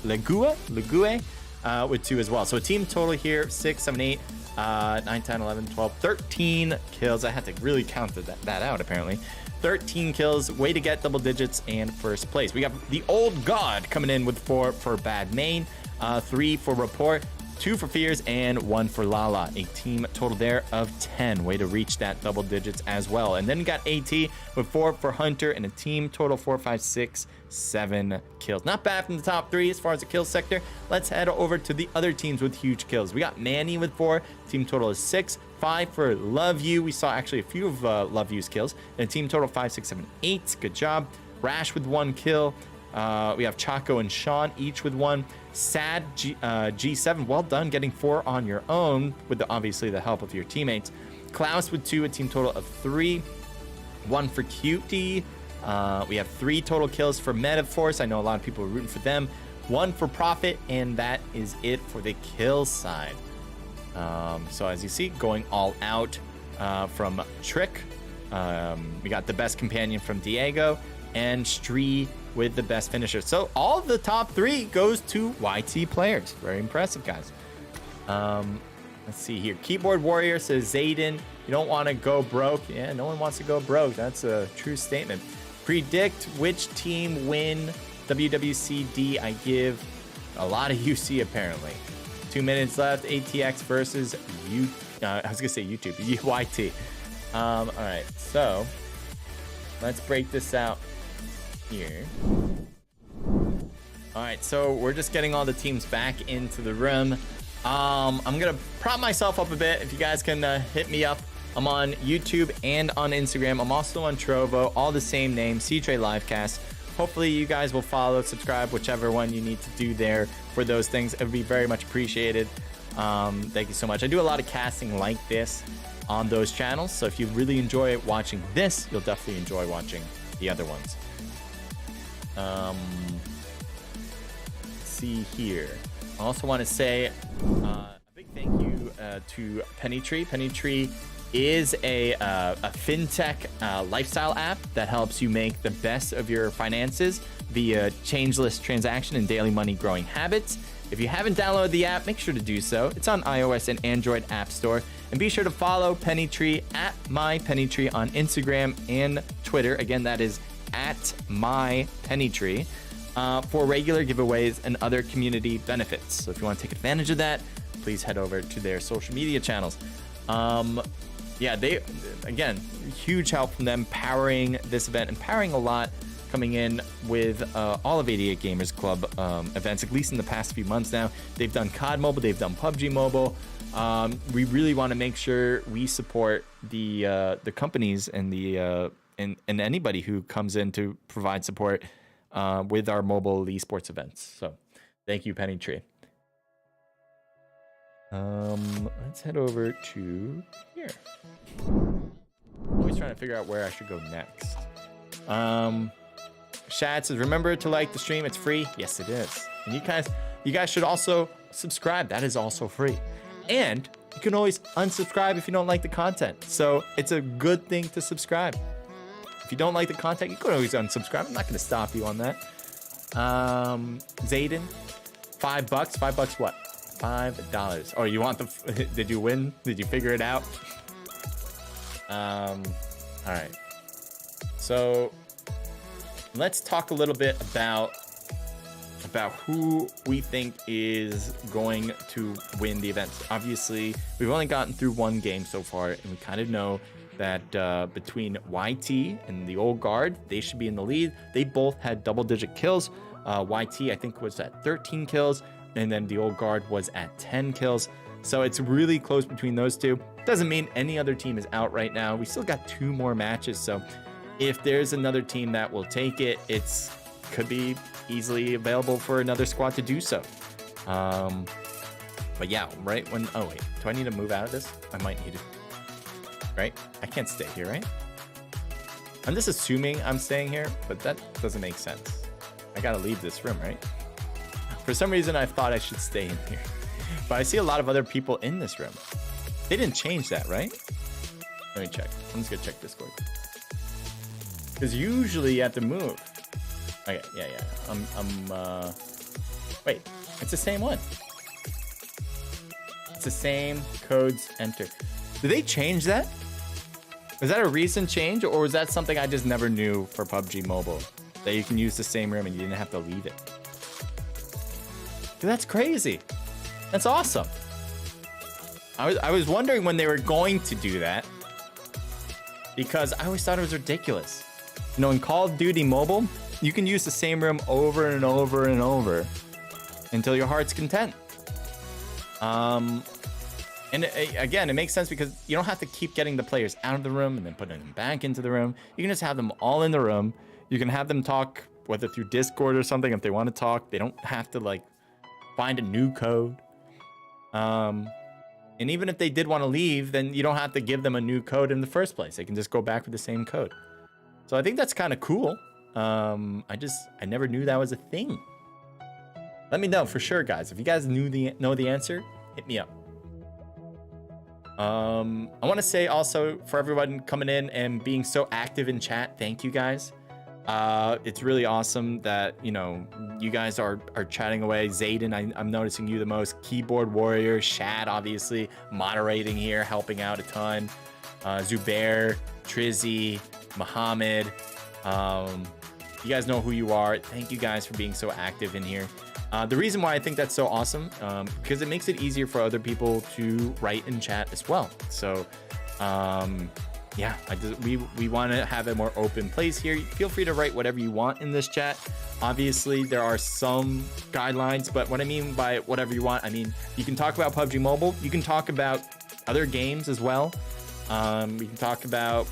Legue with 2 as well. So a team total here, 6, 7, 8, 9, 10, 11, 12, 13 kills. I had to really count that out, apparently. 13 kills, way to get double digits and first place. We got the Old God coming in with 4 for Bad Main, 3 for Report, 2 for Fears, and 1 for Lala. A team total there of 10. Way to reach that double digits as well. And then we got AT with 4 for Hunter and a team total 4, 5, 6, 7 kills. Not bad from the top 3 as far as the kill sector. Let's head over to the other teams with huge kills. We got Manny with 4. Team total is 6. 5 for Love You. We saw actually a few of Love You's kills. And a team total 5, 6, 7, 8. Good job. Rash with 1 kill. We have Chaco and Sean each with 1. Sad G7, well done getting 4 on your own with obviously the help of your teammates. Klaus with 2, a team total of 3. 1 for Cutie. We have 3 total kills for Metaforce. I know a lot of people are rooting for them. 1 for Profit, and that is it for the kill side. So as you see, going all out from Trick. We got the best companion from Diego, and Stree with the best finisher. So all of the top 3 goes to YT players. Very impressive, guys. Let's see here. Keyboard Warrior says, Zayden, you don't want to go broke. Yeah, no one wants to go broke. That's a true statement. Predict which team win WWCD. I give a lot of UC apparently. 2 minutes left. ATX versus I was gonna say YouTube. YT. All right, so let's break this out here. All right, so we're just getting all the teams back into the room. I'm gonna prop myself up a bit. If you guys can hit me up, I'm on YouTube and on Instagram. I'm also on Trovo, all the same name, CJ Livecast. Hopefully you guys will follow, subscribe, whichever one you need to do there for those things. It would be very much appreciated. Thank you so much. I do a lot of casting like this on those channels, so if you really enjoy watching this, you'll definitely enjoy watching the other ones. Let's see here. I also want to say a big thank you to PennyTree. PennyTree is a fintech lifestyle app that helps you make the best of your finances via changeless transaction and daily money growing habits. If you haven't downloaded the app, make sure to do so. It's on iOS and Android App Store. And be sure to follow PennyTree at MyPennyTree on Instagram and Twitter. Again, that is at MyPennyTree for regular giveaways and other community benefits. So if you want to take advantage of that, please head over to their social media channels. Yeah, they, again, huge help from them powering this event and powering a lot coming in with all of 88 Gamers Club events, at least in the past few months now. They've done COD Mobile, they've done PUBG Mobile. We really want to make sure we support the companies and the and anybody who comes in to provide support with our mobile esports events. So thank you, PennyTree. Let's head over to here. I'm always trying to figure out where I should go next. Shad says, remember to like the stream, it's free. Yes, it is. And you guys should also subscribe. That is also free. And you can always unsubscribe if you don't like the content. So it's a good thing to subscribe. If you don't like the content, you can always unsubscribe. I'm not going to stop you on that. Zayden, $5. $5 what? $5. Oh, you want the... Did you win? Did you figure it out? All right. So let's talk a little bit about who we think is going to win the event. Obviously, we've only gotten through one game so far, and we kind of know that between YT and the old guard, they should be in the lead. They both had double-digit kills. YT, I think, was at 13 kills, and then the old guard was at 10 kills. So it's really close between those two. Doesn't mean any other team is out right now. We still got 2 more matches, so if there's another team that will take it, it's could be easily available for another squad to do so. But yeah, right when... Oh, wait. Do I need to move out of this? I might need to. Right? I can't stay here, right? I'm just assuming I'm staying here, but that doesn't make sense. I gotta leave this room, right? For some reason, I thought I should stay in here. But I see a lot of other people in this room. They didn't change that, right? Let me check. I'm just gonna check Discord. Because usually you have to move. Okay, yeah. Wait, it's the same one. It's the same codes enter. Did they change that? Was that a recent change, or was that something I just never knew for PUBG Mobile? That you can use the same room and you didn't have to leave it. Dude, that's crazy. That's awesome. I was wondering when they were going to do that, because I always thought it was ridiculous. You know, in Call of Duty Mobile, you can use the same room over and over and over until your heart's content. And again, it makes sense because you don't have to keep getting the players out of the room and then putting them back into the room. You can just have them all in the room. You can have them talk, whether through Discord or something, if they want to talk. They don't have to, like, find a new code. And even if they did want to leave, then you don't have to give them a new code in the first place. They can just go back with the same code. So I think that's kind of cool. I never knew that was a thing. Let me know for sure, guys. If you guys know the answer, hit me up. I want to say also, for everyone coming in and being so active in chat, thank you guys. It's really awesome that, you know, you guys are chatting away. Zayden, I'm noticing you the most. Keyboard Warrior, Shad, obviously, moderating here, helping out a ton. Zubair, Trizzy, Muhammad. You guys know who you are. Thank you guys for being so active in here. The reason why I think that's so awesome, because it makes it easier for other people to write in chat as well. So, yeah, we want to have a more open place here. Feel free to write whatever you want in this chat. Obviously, there are some guidelines, but what I mean by whatever you want, I mean, you can talk about PUBG Mobile. You can talk about other games as well. We can talk about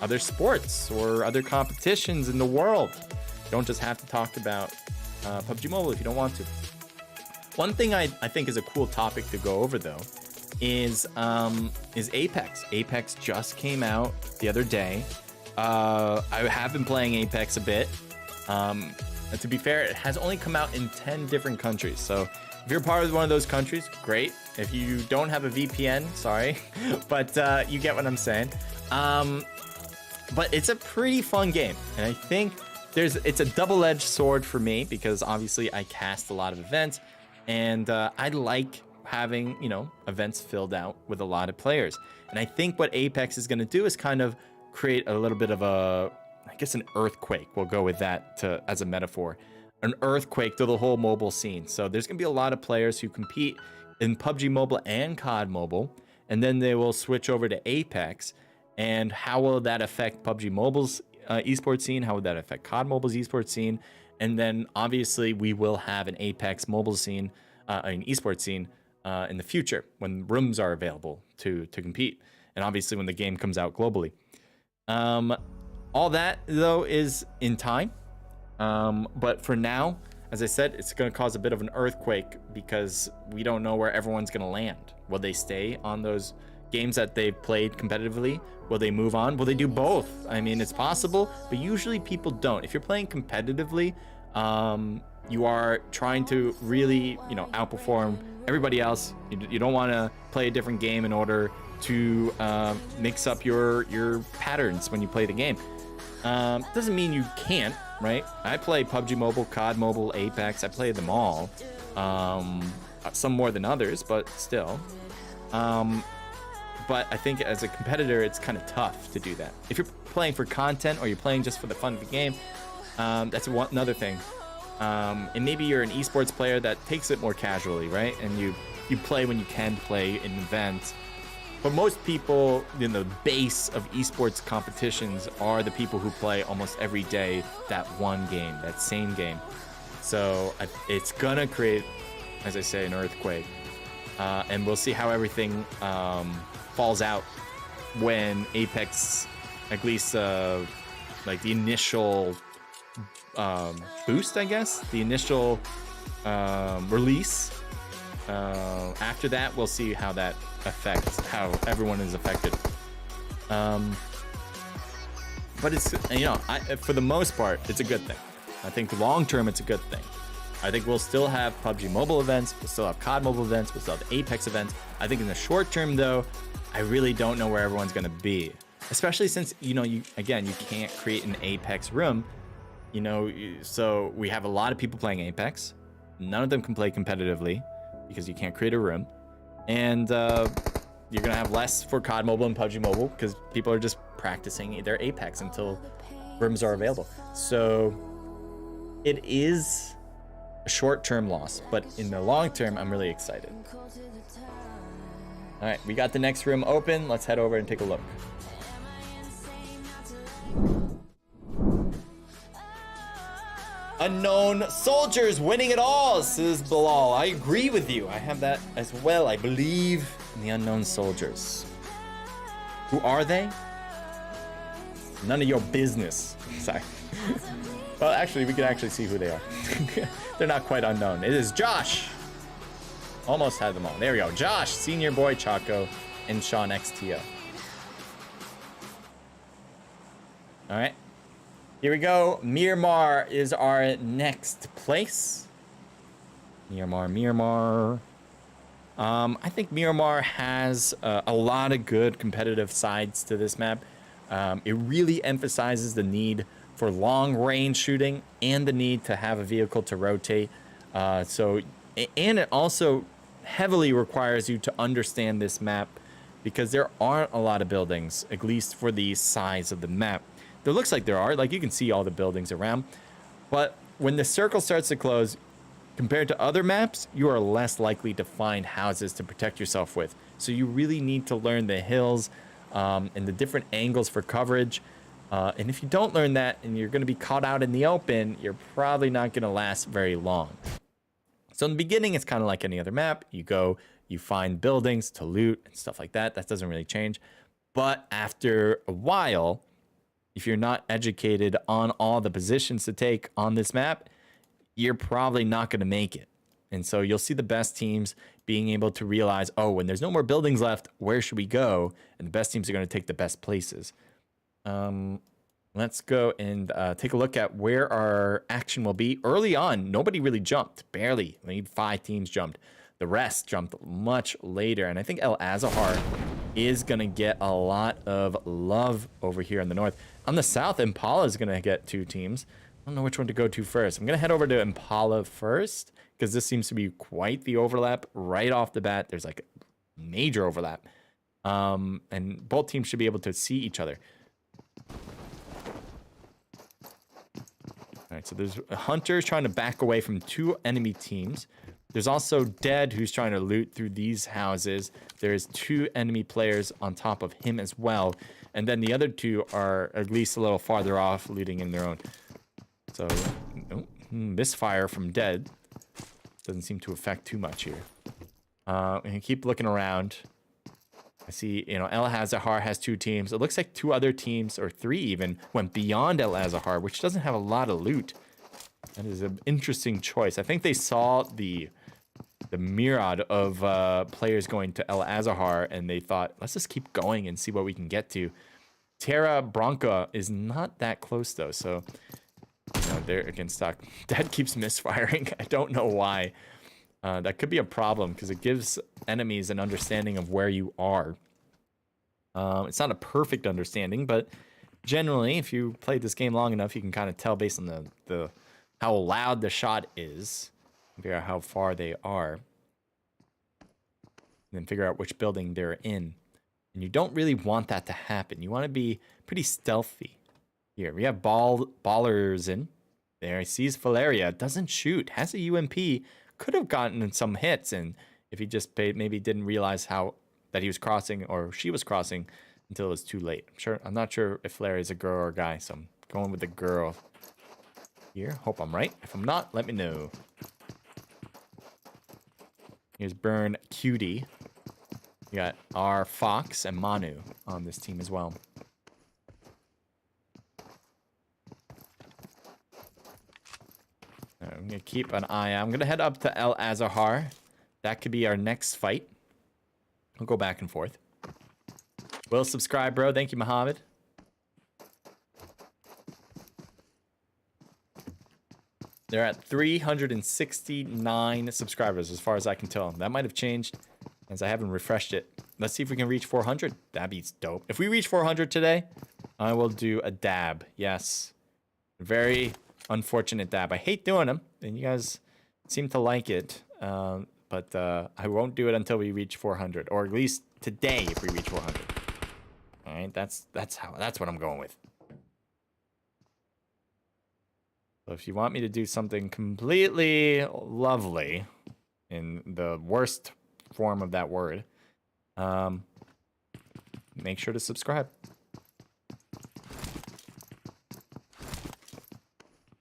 other sports or other competitions in the world. You don't just have to talk about PUBG Mobile if you don't want to. One thing I think is a cool topic to go over, though, is Apex. Apex just came out the other day. I have been playing Apex a bit. And to be fair, it has only come out in 10 different countries. So if you're part of one of those countries, great. If you don't have a VPN, sorry, but you get what I'm saying. But it's a pretty fun game, and I think it's a double-edged sword for me, because obviously I cast a lot of events, and I like having, you know, events filled out with a lot of players. And I think what Apex is going to do is kind of create a little bit of I guess an earthquake. We'll go with that as a metaphor. An earthquake to the whole mobile scene. So there's going to be a lot of players who compete in PUBG Mobile and COD Mobile, and then they will switch over to Apex. And how will that affect PUBG Mobile's esports scene? How would that affect COD Mobile's esports scene? And then obviously we will have an Apex mobile scene, an esports scene in the future when rooms are available to compete. And obviously when the game comes out globally. All that, though, is in time. But for now, as I said, it's going to cause a bit of an earthquake because we don't know where everyone's going to land. Will they stay on those games that they've played competitively? Will they move on? Will they do both? I mean, it's possible, but usually people don't. If you're playing competitively, you are trying to really, you know, outperform everybody else. You don't want to play a different game in order to mix up your patterns when you play the game. Doesn't mean you can't, right? I play PUBG Mobile, COD Mobile, Apex. I play them all. some more than others, but still. But I think as a competitor, it's kind of tough to do that. If you're playing for content or you're playing just for the fun of the game, that's another thing. And maybe you're an esports player that takes it more casually, right? And you play when you can play in events. But most people in the base of esports competitions are the people who play almost every day that one game, that same game. So it's gonna create, as I say, an earthquake. And we'll see how everything falls out when Apex, at least like the initial boost, I guess, the initial release. After that, we'll see how that affects how everyone is affected. But it's, for the most part, it's a good thing. I think long term, it's a good thing. I think we'll still have PUBG Mobile events, we'll still have COD Mobile events, we'll still have Apex events. I think in the short term, though, I really don't know where everyone's gonna be. Especially since, you can't create an Apex room. So we have a lot of people playing Apex. None of them can play competitively because you can't create a room. And you're gonna have less for COD Mobile and PUBG Mobile because people are just practicing their Apex until rooms are available. So it is a short-term loss, but in the long term, I'm really excited. All right, we got the next room open. Let's head over and take a look. Unknown soldiers winning it all, says Bilal. I agree with you. I have that as well. I believe in the unknown soldiers. Who are they? None of your business. Sorry. Well, actually, we can actually see who they are. They're not quite unknown. It is Josh. Almost had them all. There we go. Josh, Senior Boy, Chaco, and Sean XTO. All right. Here we go. Miramar is our next place. Miramar. I think Miramar has a lot of good competitive sides to this map. It really emphasizes the need for long range shooting and the need to have a vehicle to rotate. And it also heavily requires you to understand this map because there aren't a lot of buildings, at least for the size of the map. There looks like there are, like you can see all the buildings around, but when the circle starts to close, compared to other maps, you are less likely to find houses to protect yourself with. So you really need to learn the hills and the different angles for coverage. And if you don't learn that and you're going to be caught out in the open, you're probably not going to last very long. So in the beginning, it's kind of like any other map. You go, you find buildings to loot and stuff like that. That doesn't really change. But after a while, if you're not educated on all the positions to take on this map, you're probably not going to make it. And so you'll see the best teams being able to realize, oh, when there's no more buildings left, where should we go? And the best teams are going to take the best places. Let's go and take a look at where our action will be. Early on, nobody really jumped, barely. Maybe 5 teams jumped. The rest jumped much later. And I think El Azahar is going to get a lot of love over here in the north. On the south, Impala is going to get 2 teams. I don't know which one to go to first. I'm going to head over to Impala first because this seems to be quite the overlap right off the bat. There's like a major overlap. And both teams should be able to see each other. All right, so there's Hunters trying to back away from 2 enemy teams. There's also Dead, who's trying to loot through these houses. There's 2 enemy players on top of him as well. And then the other 2 are at least a little farther off, looting in their own. So, misfire from Dead. Doesn't seem to affect too much here. And keep looking around. I see, El Azahar has 2 teams. It looks like 2 other teams, or 3 even, went beyond El Azahar, which doesn't have a lot of loot. That is an interesting choice. I think they saw the myriad of players going to El Azahar, and they thought, let's just keep going and see what we can get to. Terra Branca is not that close, though, so they're against stock. That keeps misfiring. I don't know why. That could be a problem because it gives enemies an understanding of where you are. It's not a perfect understanding, but generally, if you played this game long enough, you can kind of tell based on the how loud the shot is, figure out how far they are. then figure out which building they're in. And you don't really want that to happen. You want to be pretty stealthy. Here, we have ballers in. There, he sees Valeria, doesn't shoot, has a UMP, could have gotten some hits, and if he just maybe didn't realize that he was crossing or she was crossing until it was too late. I'm not sure if Valeria is a girl or a guy, so I'm going with the girl here. Hope I'm right. If I'm not, let me know. Here's Burn Cutie. We got our Fox and Manu on this team as well. I'm going to keep an eye out. I'm going to head up to El Azahar. That could be our next fight. We'll go back and forth. Will subscribe, bro. Thank you, Mohammed. They're at 369 subscribers as far as I can tell. That might have changed as I haven't refreshed it. Let's see if we can reach 400. That'd be dope. If we reach 400 today, I will do a dab. Yes. Very unfortunate dab. I hate doing them, and you guys seem to like it. But I won't do it until we reach 400, or at least today if we reach 400. All right, that's what I'm going with. So if you want me to do something completely lovely, in the worst form of that word, make sure to subscribe.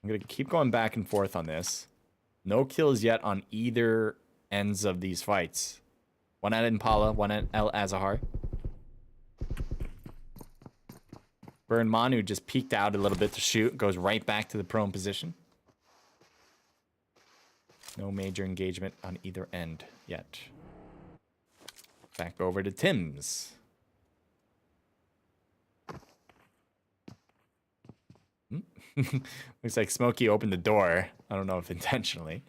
I'm going to keep going back and forth on this. No kills yet on either ends of these fights. One at Impala, one at El Azahar. Burn Manu just peeked out a little bit to shoot. Goes right back to the prone position. No major engagement on either end yet. Back over to Tim's. Looks like Smokey opened the door. I don't know if intentionally.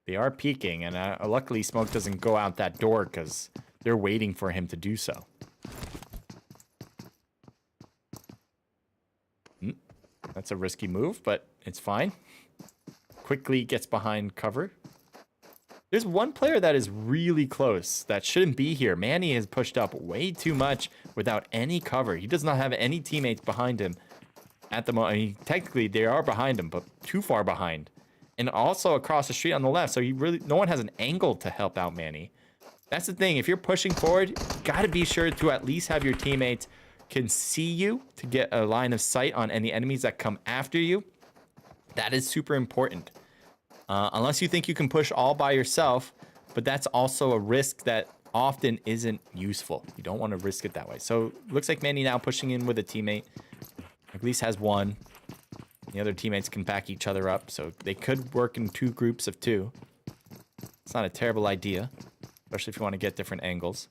They are peeking, and luckily Smoke doesn't go out that door because they're waiting for him to do so. That's a risky move, but it's fine. Quickly gets behind cover. There's one player that is really close that shouldn't be here. Manny has pushed up way too much without any cover. He does not have any teammates behind him at the moment. I mean, technically, they are behind him, but too far behind. And also across the street on the left, so no one has an angle to help out Manny. That's the thing. If you're pushing forward, you got to be sure to at least have your teammates can see you to get a line of sight on any enemies that come after you. That is super important. Unless you think you can push all by yourself, but that's also a risk that often isn't useful. You don't want to risk it that way. So looks like Manny now pushing in with a teammate. At least has one. The other teammates can back each other up, so they could work in 2 groups of 2. It's not a terrible idea, especially if you want to get different angles.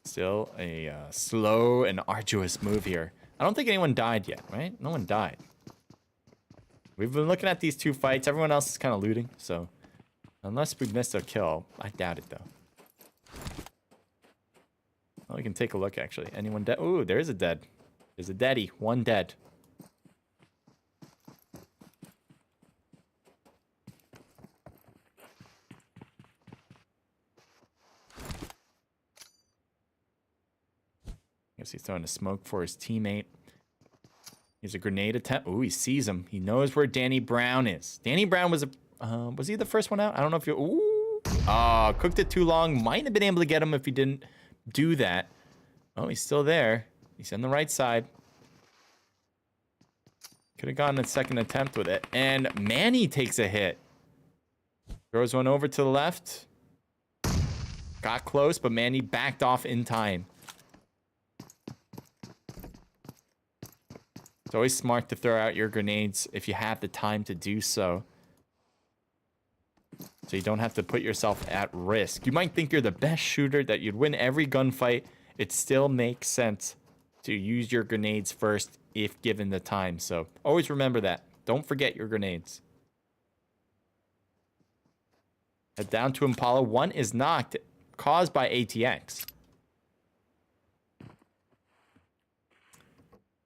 Still a slow and arduous move here. I don't think anyone died yet, right? No one died. We've been looking at these 2 fights. Everyone else is kind of looting, so unless we missed a kill, I doubt it though. Well, we can take a look actually. Anyone dead? Ooh, there is a dead. There's a deadie. 1 dead. Guess he's throwing a smoke for his teammate. Here's a grenade attempt. Ooh, he sees him. He knows where Danny Brown is. Danny Brown was was he the first one out? I don't know if you. Ooh. Cooked it too long. Might have been able to get him if he didn't do that. Oh, he's still there. He's on the right side. Could have gotten a second attempt with it. And Manny takes a hit. Throws one over to the left. Got close, but Manny backed off in time. It's always smart to throw out your grenades if you have the time to do so. So you don't have to put yourself at risk. You might think you're the best shooter, that you'd win every gunfight. It still makes sense to use your grenades first if given the time. So always remember that. Don't forget your grenades. Head down to Impala. One is knocked, caused by ATX.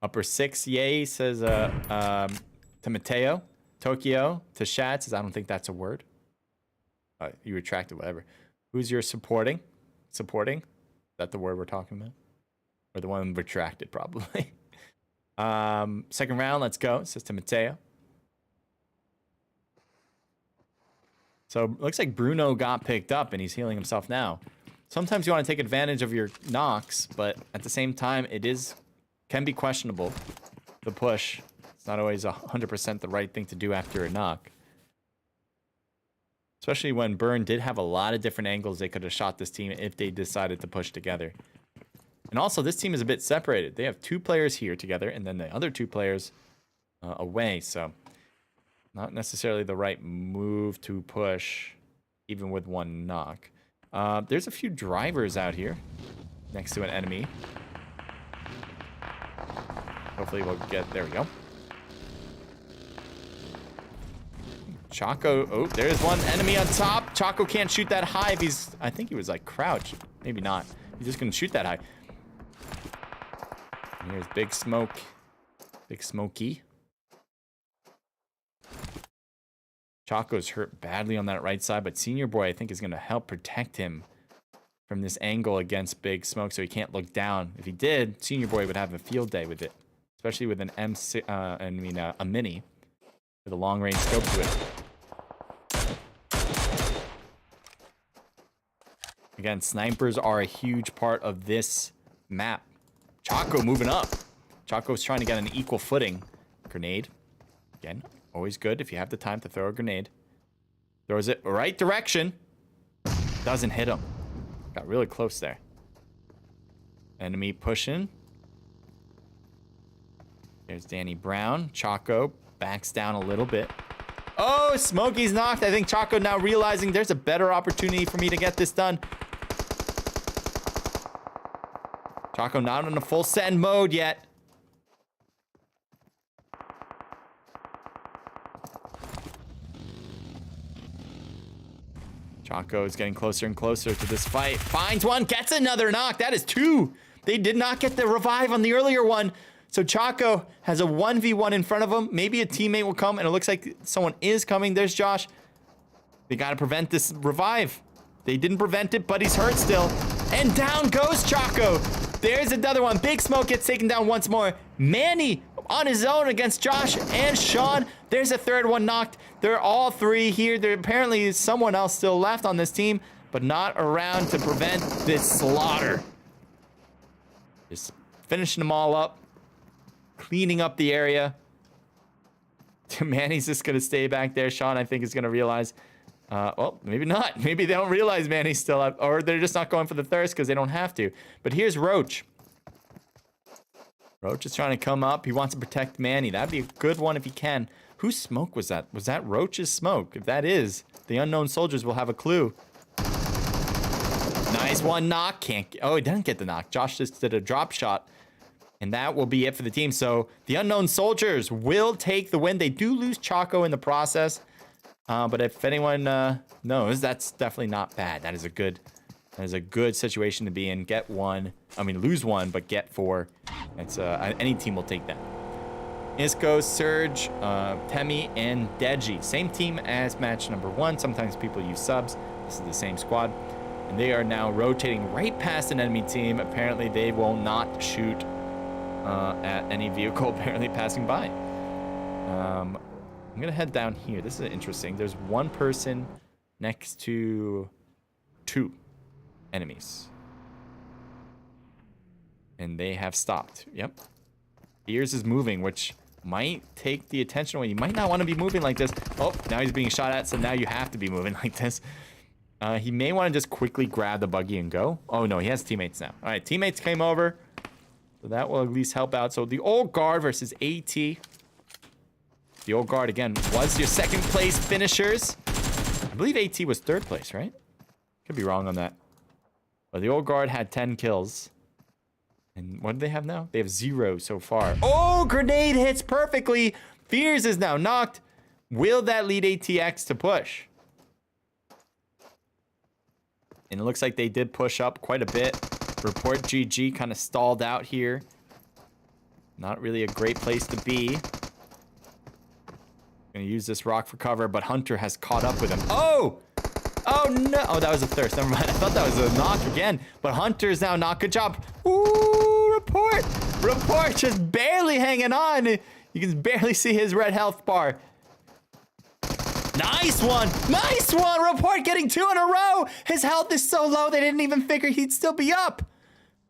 Upper 6, yay, says to Mateo. Tokyo, to Shad, says, I don't think that's a word. You retracted, whatever. Who's your supporting? Supporting? Is that the word we're talking about? Or the one retracted, probably. Second round, let's go, says to Mateo. So, looks like Bruno got picked up, and he's healing himself now. Sometimes you want to take advantage of your knocks, but at the same time, can be questionable. The push. It's not always 100% the right thing to do after a knock. Especially when Burn did have a lot of different angles they could have shot this team if they decided to push together. And also, this team is a bit separated. They have 2 players here together, and then the other 2 players away. So, not necessarily the right move to push, even with 1 knock. There's a few drivers out here next to an enemy. Hopefully we'll get... There we go. Choco... Oh, there's one enemy on top. Choco can't shoot that high if he's... I think he was, like, crouched. Maybe not. He's just gonna shoot that high. And here's Big Smoke. Big Smokey. Choco's hurt badly on that right side, but Senior Boy, I think, is gonna help protect him from this angle against Big Smoke so he can't look down. If he did, Senior Boy would have a field day with it. Especially with an a mini with a long range scope to it. Again, snipers are a huge part of this map. Choco moving up. Choco's trying to get an equal footing. Grenade. Again, always good if you have the time to throw a grenade. Throws it right direction. Doesn't hit him. Got really close there. Enemy pushing. There's Danny Brown. Choco backs down a little bit. Oh, Smokey's knocked. I think Choco now realizing there's a better opportunity for me to get this done. Choco not in a full send mode yet. Choco is getting closer and closer to this fight. Finds one, gets another knock. That is 2. They did not get the revive on the earlier one. So Choco has a 1v1 in front of him. Maybe a teammate will come, and it looks like someone is coming. There's Josh. They got to prevent this revive. They didn't prevent it, but he's hurt still. And down goes Choco. There's another one. Big Smoke gets taken down once more. Manny on his own against Josh and Sean. There's a third one knocked. They're all 3 here. There apparently is someone else still left on this team, but not around to prevent this slaughter. Just finishing them all up. Cleaning up the area. Manny's just going to stay back there. Sean, I think, is going to realize... well, maybe not. Maybe they don't realize Manny's still up. Or they're just not going for the thirst because they don't have to. But here's Roach. Roach is trying to come up. He wants to protect Manny. That'd be a good one if he can. Whose smoke was that? Was that Roach's smoke? If that is, the unknown soldiers will have a clue. Nice one knock. Can't... Oh, he didn't get the knock. Josh just did a drop shot. And that will be it for the team. So the unknown soldiers will take the win. They do lose Choco in the process. But if anyone knows, that's definitely not bad. That is a good situation to be in. Get 1. I mean, lose 1, but get 4. It's any team will take that. Isco, Surge, Temi, and Deji. Same team as match number 1. Sometimes people use subs. This is the same squad. And they are now rotating right past an enemy team. Apparently, they will not shoot at any vehicle apparently passing by. I'm gonna head down here. This is interesting. There's 1 person next to 2 enemies. And they have stopped. Yep. Ears is moving, which might take the attention away. You might not want to be moving like this. Oh, now he's being shot at, so now you have to be moving like this. He may want to just quickly grab the buggy and go. Oh, no, he has teammates now. All right, teammates came over. So that will at least help out. So the old guard versus AT. The old guard, again, was your 2nd place finishers. I believe AT was 3rd place, right? Could be wrong on that. But the old guard had 10 kills. And what do they have now? They have 0 so far. Oh, grenade hits perfectly. Fears is now knocked. Will that lead ATX to push? And it looks like they did push up quite a bit. Report GG kind of stalled out here. Not really a great place to be. Gonna use this rock for cover, but Hunter has caught up with him. Oh! Oh no! Oh, that was a thirst. Never mind. I thought that was a knock again. But Hunter's now knock. Good job. Ooh, Report! Report just barely hanging on. You can barely see his red health bar. Nice one! Nice one! Report getting 2 in a row! His health is so low they didn't even figure he'd still be up.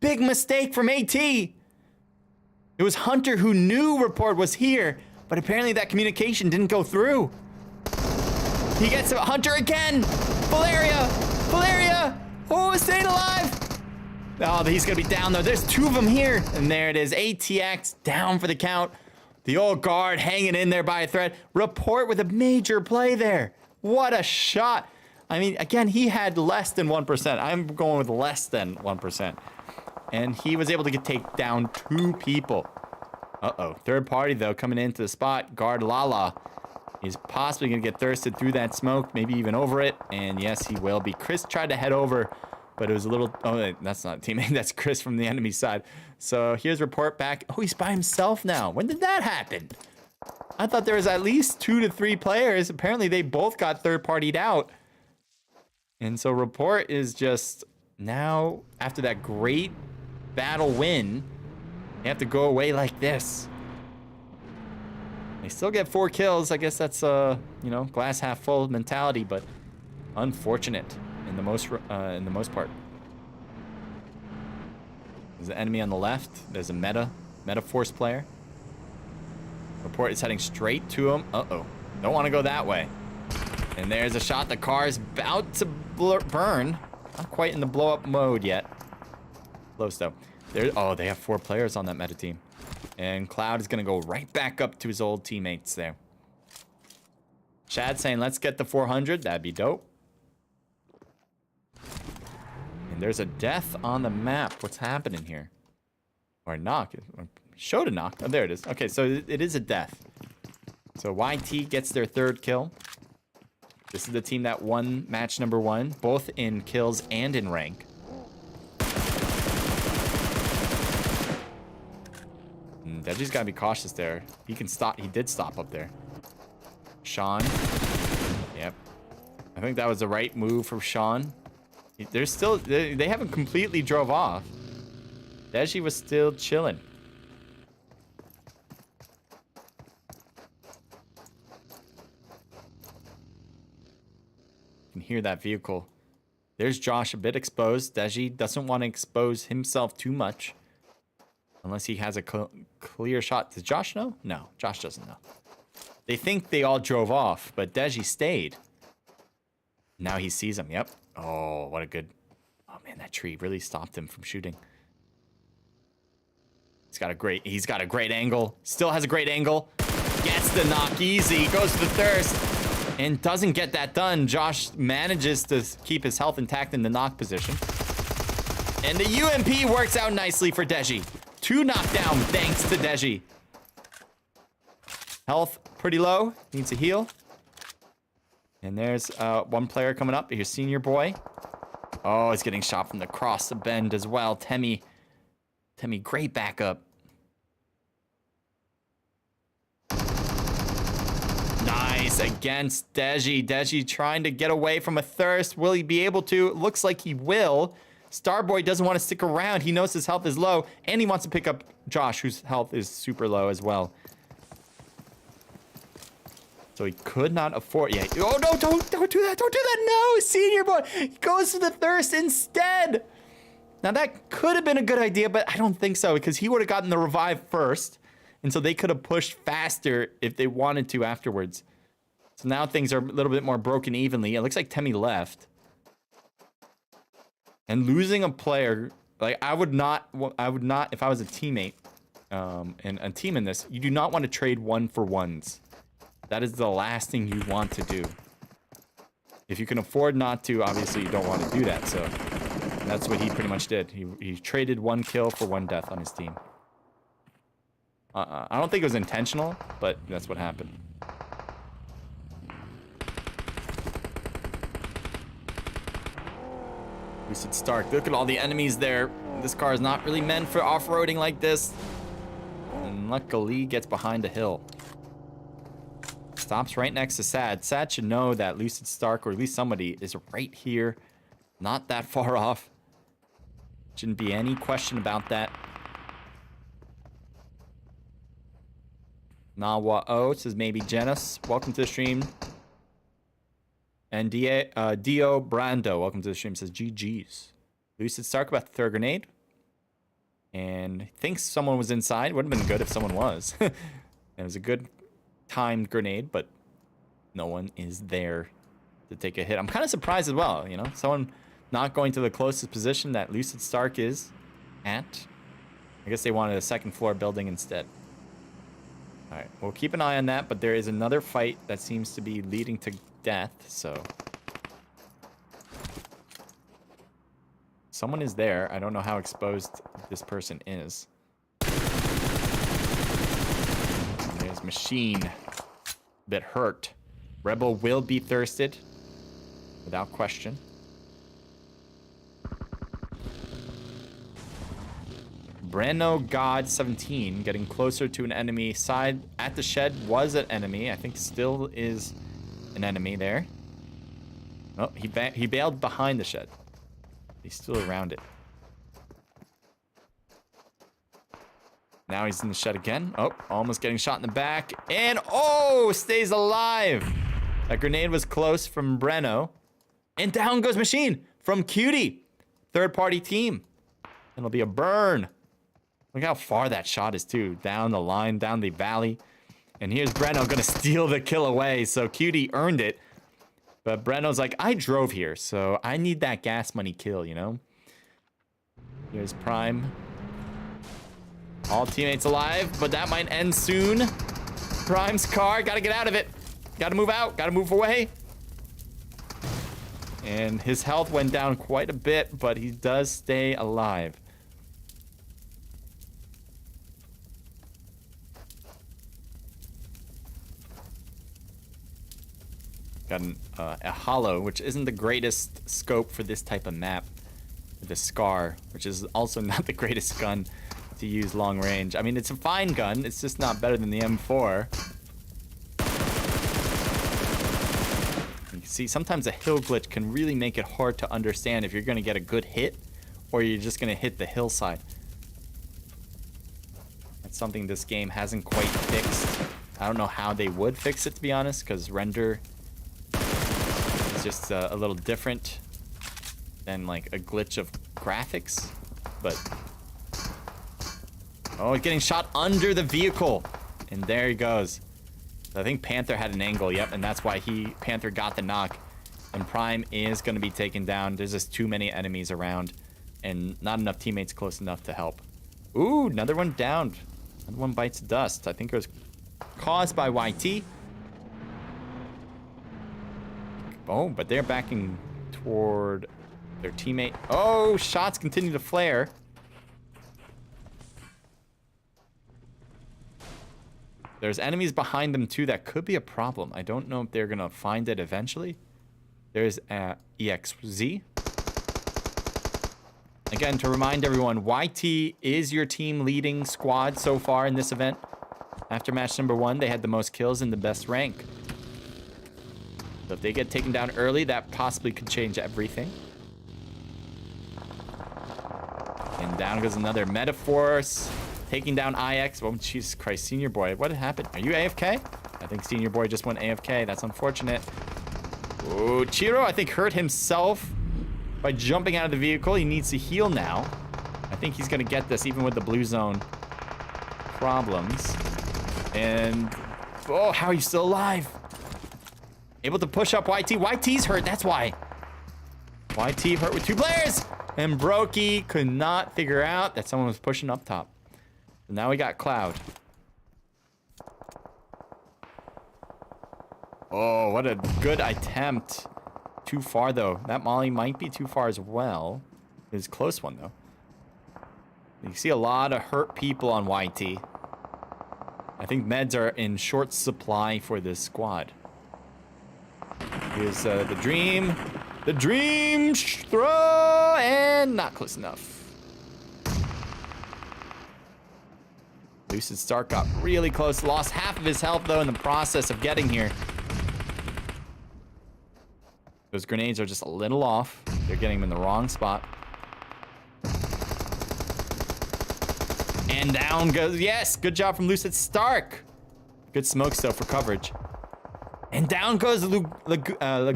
Big mistake from AT. It was Hunter who knew Report was here, but apparently that communication didn't go through. He gets Hunter again! Valeria! Valeria! Oh, staying alive! Oh, he's gonna be down though. There's 2 of them here. And there it is. ATX down for the count. The old guard hanging in there by a thread. Report with a major play there. What a shot. I mean, again, he had less than 1%. I'm going with less than 1%. And he was able to take down 2 people. Uh-oh. Third party, though, coming into the spot. Guard Lala is possibly going to get thirsted through that smoke, maybe even over it. And yes, he will be. Chris tried to head over, but it was a little... Oh, that's not a teammate. That's Chris from the enemy side. So here's Report back. Oh, he's by himself now. When did that happen? I thought there was at least 2 to 3 players. Apparently, they both got third-partied out. And so Report is just now, after that great battle win, they have to go away like this. They still get 4 kills. I guess that's you know, glass half full mentality, but unfortunate in the most part. There's an enemy on the left. There's a meta force player. Report is heading straight to him. Uh-oh. Don't want to go that way. And there's a shot. The car is about to burn. Not quite in the blow up mode yet. Close though. Oh, they have 4 players on that meta team. And Cloud is going to go right back up to his old teammates there. Chad saying, let's get the 400. That'd be dope. And there's a death on the map. What's happening here? Or a knock. Showed a knock. Oh, there it is. Okay, so it is a death. So YT gets their 3rd kill. This is the team that won match number 1, both in kills and in rank. Deji's gotta be cautious there. He can stop. He did stop up there. Sean. Yep. I think that was the right move from Sean. They're still... They haven't completely drove off. Deji was still chilling. You can hear that vehicle. There's Josh a bit exposed. Deji doesn't want to expose himself too much. Unless he has a clear shot. Does Josh know? No, Josh doesn't know. They think they all drove off, but Deji stayed. Now he sees him. Yep. Oh, what a good... Oh, man, that tree really stopped him from shooting. He's got a great angle. Still has a great angle. Gets the knock easy. Goes to the thirst. And doesn't get that done. Josh manages to keep his health intact in the knock position. And the UMP works out nicely for Deji. 2 knockdown thanks to Deji. Health pretty low. Needs a heal. And there's 1 player coming up. Here's Senior Boy. Oh, he's getting shot from the cross the bend as well. Temmie, great backup. Nice against Deji. Deji trying to get away from a thirst. Will he be able to? Looks like he will. Starboy doesn't want to stick around. He knows his health is low, and he wants to pick up Josh, whose health is super low as well. So he could not afford... Yeah. Oh, no, don't do that. Don't do that. No, Senior Boy. He goes to the thirst instead. Now, that could have been a good idea, but I don't think so, because he would have gotten the revive first, and so they could have pushed faster if they wanted to afterwards. So now things are a little bit more broken evenly. It looks like Temmie left. And losing a player, like I would not, if I was a teammate, and a team in this, you do not want to trade 1-for-1s. That is the last thing you want to do. If you can afford not to, obviously you don't want to do that. So that's what he pretty much did. He traded 1 kill for 1 death on his team. I don't think it was intentional, but that's what happened. Lucid Stark. Look at all the enemies there. This car is not really meant for off-roading like this. And luckily gets behind a hill. Stops right next to Sad. Sad should know that Lucid Stark, or at least somebody, is right here. Not that far off. Shouldn't be any question about that. Nawa O says maybe Genis. Welcome to the stream. And Dio Brando, welcome to the stream, says GG's. Lucid Stark about the third grenade. And thinks someone was inside. Would have been good if someone was. It was a good timed grenade, but no one is there to take a hit. I'm kind of surprised as well, you know? Someone not going to the closest position that Lucid Stark is at. I guess they wanted a second floor building instead. All right, we'll keep an eye on that, but there is another fight that seems to be leading to death, so... Someone is there. I don't know how exposed this person is. And there's Machine. A bit hurt. Rebel will be thirsted. Without question. Brano God 17 getting closer to an enemy side. At the shed was an enemy. I think still is an enemy there. Oh, he bailed behind the shed. He's still around it. Now he's in the shed again. Oh, almost getting shot in the back. And oh, stays alive. That grenade was close from Breno. And down goes Machine from Cutie. Third party team. It'll be a burn. Look how far that shot is too. Down the line, down the valley. And here's Breno gonna steal the kill away. So Cutie earned it. But Breno's like, I drove here, so I need that gas money kill, you know? Here's Prime. All teammates alive, but that might end soon. Prime's car, gotta get out of it. Gotta move out, gotta move away. And his health went down quite a bit, but he does stay alive. Got a hollow, which isn't the greatest scope for this type of map. The Scar, which is also not the greatest gun to use long range. I mean, it's a fine gun. It's just not better than the M4. You can see sometimes a hill glitch can really make it hard to understand if you're going to get a good hit or you're just going to hit the hillside. That's something this game hasn't quite fixed. I don't know how they would fix it, to be honest, because render is just a little different than like a glitch of graphics. But oh, he's getting shot under the vehicle, and there he goes. I think Panther had an angle, yep, and that's why Panther got the knock. And Prime is going to be taken down. There's just too many enemies around, and not enough teammates close enough to help. Ooh, another one downed. Another one bites dust. I think it was caused by YT. Oh, but they're backing toward their teammate. Oh, shots continue to flare. There's enemies behind them too. That could be a problem. I don't know if they're gonna find it eventually. There's EXZ. Again, to remind everyone, YT is your team leading squad so far in this event. After match number 1, they had the most kills and the best rank. So if they get taken down early, that possibly could change everything. And down goes another Metaforce, taking down IX. Oh, Jesus Christ, Senior Boy, what happened? Are you AFK? I think Senior Boy just went AFK. That's unfortunate. Oh, Chiro, I think, hurt himself by jumping out of the vehicle. He needs to heal now. I think he's going to get this, even with the blue zone problems. And, oh, how are you still alive? Able to push up YT. YT's hurt, that's why. YT hurt with 2 players. And Brokey could not figure out that someone was pushing up top. So now we got Cloud. Oh, what a good attempt. Too far, though. That Molly might be too far as well. It was a close one, though. You see a lot of hurt people on YT. I think meds are in short supply for this squad. Here's the Dream. The dream throw, and not close enough. Lucid Stark got really close. Lost half of his health, though, in the process of getting here. Those grenades are just a little off. They're getting him in the wrong spot. And down goes, yes, good job from Lucid Stark. Good smoke still for coverage. And down goes Lague. And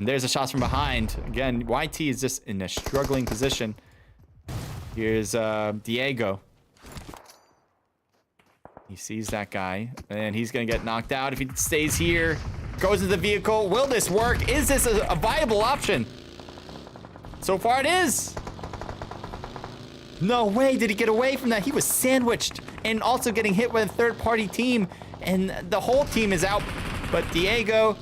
there's a shot from behind. Again, YT is just in a struggling position. Here's Diego. He sees that guy, and he's gonna get knocked out if he stays here. Goes into the vehicle. Will this work? Is this a viable option? So far it is. No way did he get away from that. He was sandwiched and also getting hit by a third-party team, and the whole team is out. But Diego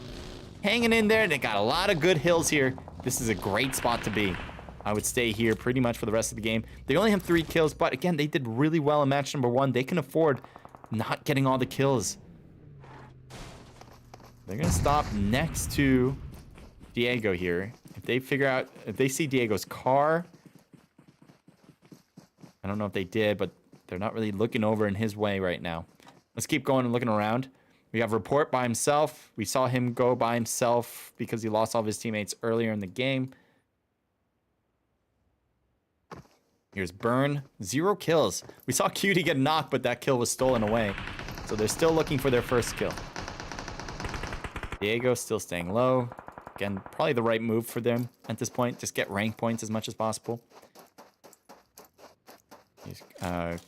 hanging in there. They got a lot of good hills here. This is a great spot to be. I would stay here pretty much for the rest of the game. They only have 3 kills, but again, they did really well in match number 1. They can afford not getting all the kills. They're gonna stop next to Diego here. If they figure out, if they see Diego's car, I don't know if they did, but they're not really looking over in his way right now. Let's keep going and looking around. We have Report by himself. We saw him go by himself because he lost all of his teammates earlier in the game. Here's Burn, 0 kills. We saw Cutie get knocked, but that kill was stolen away. So they're still looking for their first kill. Diego still staying low. Again, probably the right move for them at this point. Just get rank points as much as possible. Here's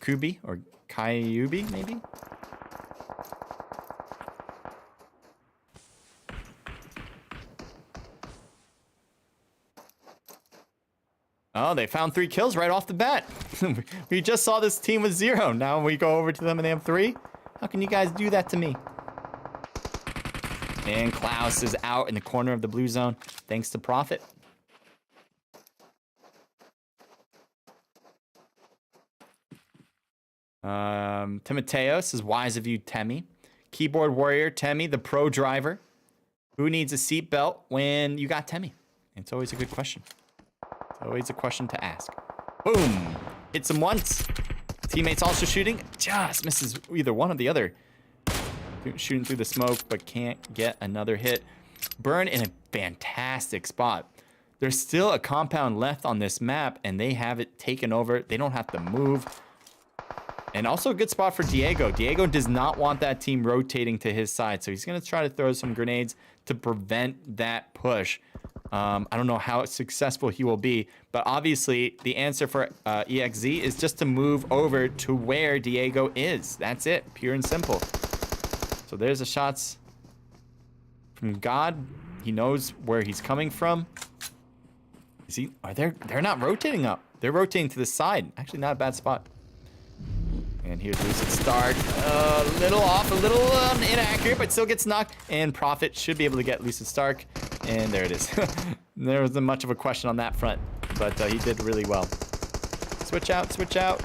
Kubi, or Kyubi, maybe? Oh, they found 3 kills right off the bat. We just saw this team with 0. Now we go over to them and they have 3. How can you guys do that to me? And Klaus is out in the corner of the blue zone, thanks to Prophet. Timoteos is wise of you, Temi. Keyboard Warrior, Temi, the pro driver. Who needs a seatbelt when you got Temi? It's always a good question. Always a question to ask. Boom! Hits him once. Teammates also shooting. Just misses either one or the other. Shooting through the smoke, but can't get another hit. Burn in a fantastic spot. There's still a compound left on this map, and they have it taken over. They don't have to move. And also a good spot for Diego. Diego does not want that team rotating to his side, so he's going to try to throw some grenades to prevent that push. I don't know how successful he will be, but obviously the answer for EXZ is just to move over to where Diego is. That's it, pure and simple. So there's the shots from God. He knows where he's coming from. Is he? They're not rotating up. They're rotating to the side. Actually, not a bad spot. And here's Lucid Stark. A little off, a little inaccurate, but still gets knocked. And Prophet should be able to get Lucid Stark. And there it is. There wasn't much of a question on that front, but he did really well. Switch out, switch out.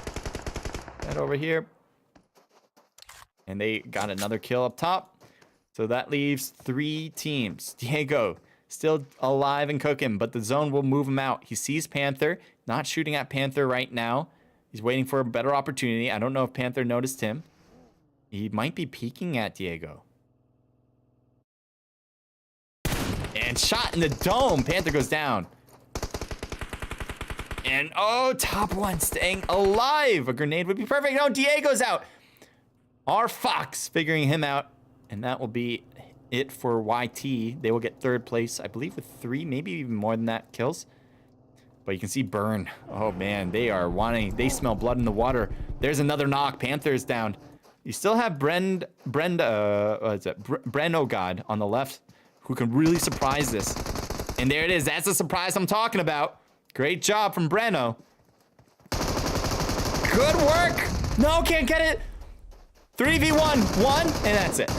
Head over here. And they got another kill up top. So that leaves 3 teams. Diego still alive and cooking, but the zone will move him out. He sees Panther, not shooting at Panther right now. He's waiting for a better opportunity. I don't know if Panther noticed him. He might be peeking at Diego. And shot in the dome. Panther goes down. And oh, top one staying alive. A grenade would be perfect. No, Diego's out. Our Fox figuring him out. And that will be it for YT. They will get 3rd place, I believe, with 3, maybe even more than that, kills. But you can see Burn. Oh, man, they are wanting. They smell blood in the water. There's another knock. Panther's down. You still have Breno God on the left, who can really surprise this. And there it is. That's the surprise I'm talking about. Great job from Breno. Good work. No, can't get it. 3v1, 1, and that's it.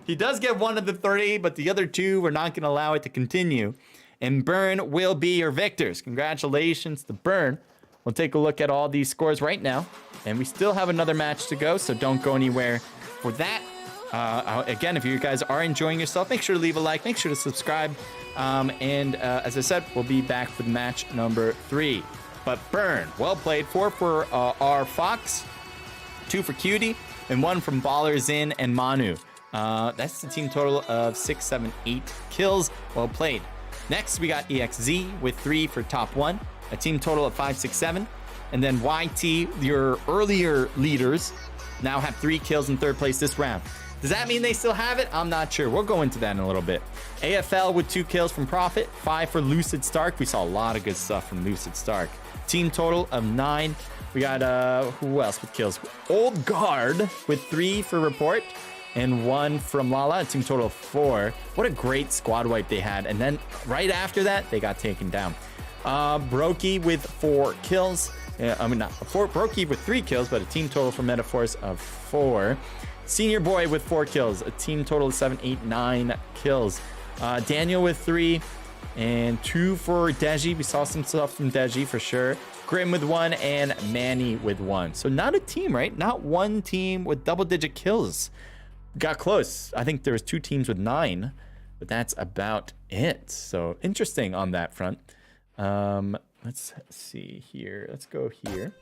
He does get 1 of the 3, but the other 2, we're not going to allow it to continue. And Burn will be your victors. Congratulations to Burn. We'll take a look at all these scores right now. And we still have another match to go, so don't go anywhere for that. Again, if you guys are enjoying yourself, make sure to leave a like, make sure to subscribe. As I said, we'll be back with match number 3. But Burn, well played. 4 for our Fox, 2 for Cutie, and 1 from Ballers In and Manu. That's the team total of 6, 7, 8 kills. Well played. Next, we got EXZ with 3 for top 1, a team total of 5, 6, 7. And then YT, your earlier leaders, now have 3 kills in 3rd place this round. Does that mean they still have it? I'm not sure. We'll go into that in a little bit. AFL with 2 kills from Prophet, 5 for Lucid Stark. We saw a lot of good stuff from Lucid Stark. Team total of 9. We got, who else with kills? Old Guard with 3 for Report and 1 from Lala, a team total of 4. What a great squad wipe they had. And then right after that, they got taken down. Brokey with 4 kills. Brokey with 3 kills, but a team total for Metaforce of 4. Senior Boy with 4 kills, a team total of 7, 8, 9 kills. Daniel with 3 and 2 for Deji. We saw some stuff from Deji for sure. Grim with 1 and Manny with 1. So not a team, right? Not one team with double-digit kills. Got close. I think there was 2 teams with 9, but that's about it. So interesting on that front. Let's see here. Let's go here.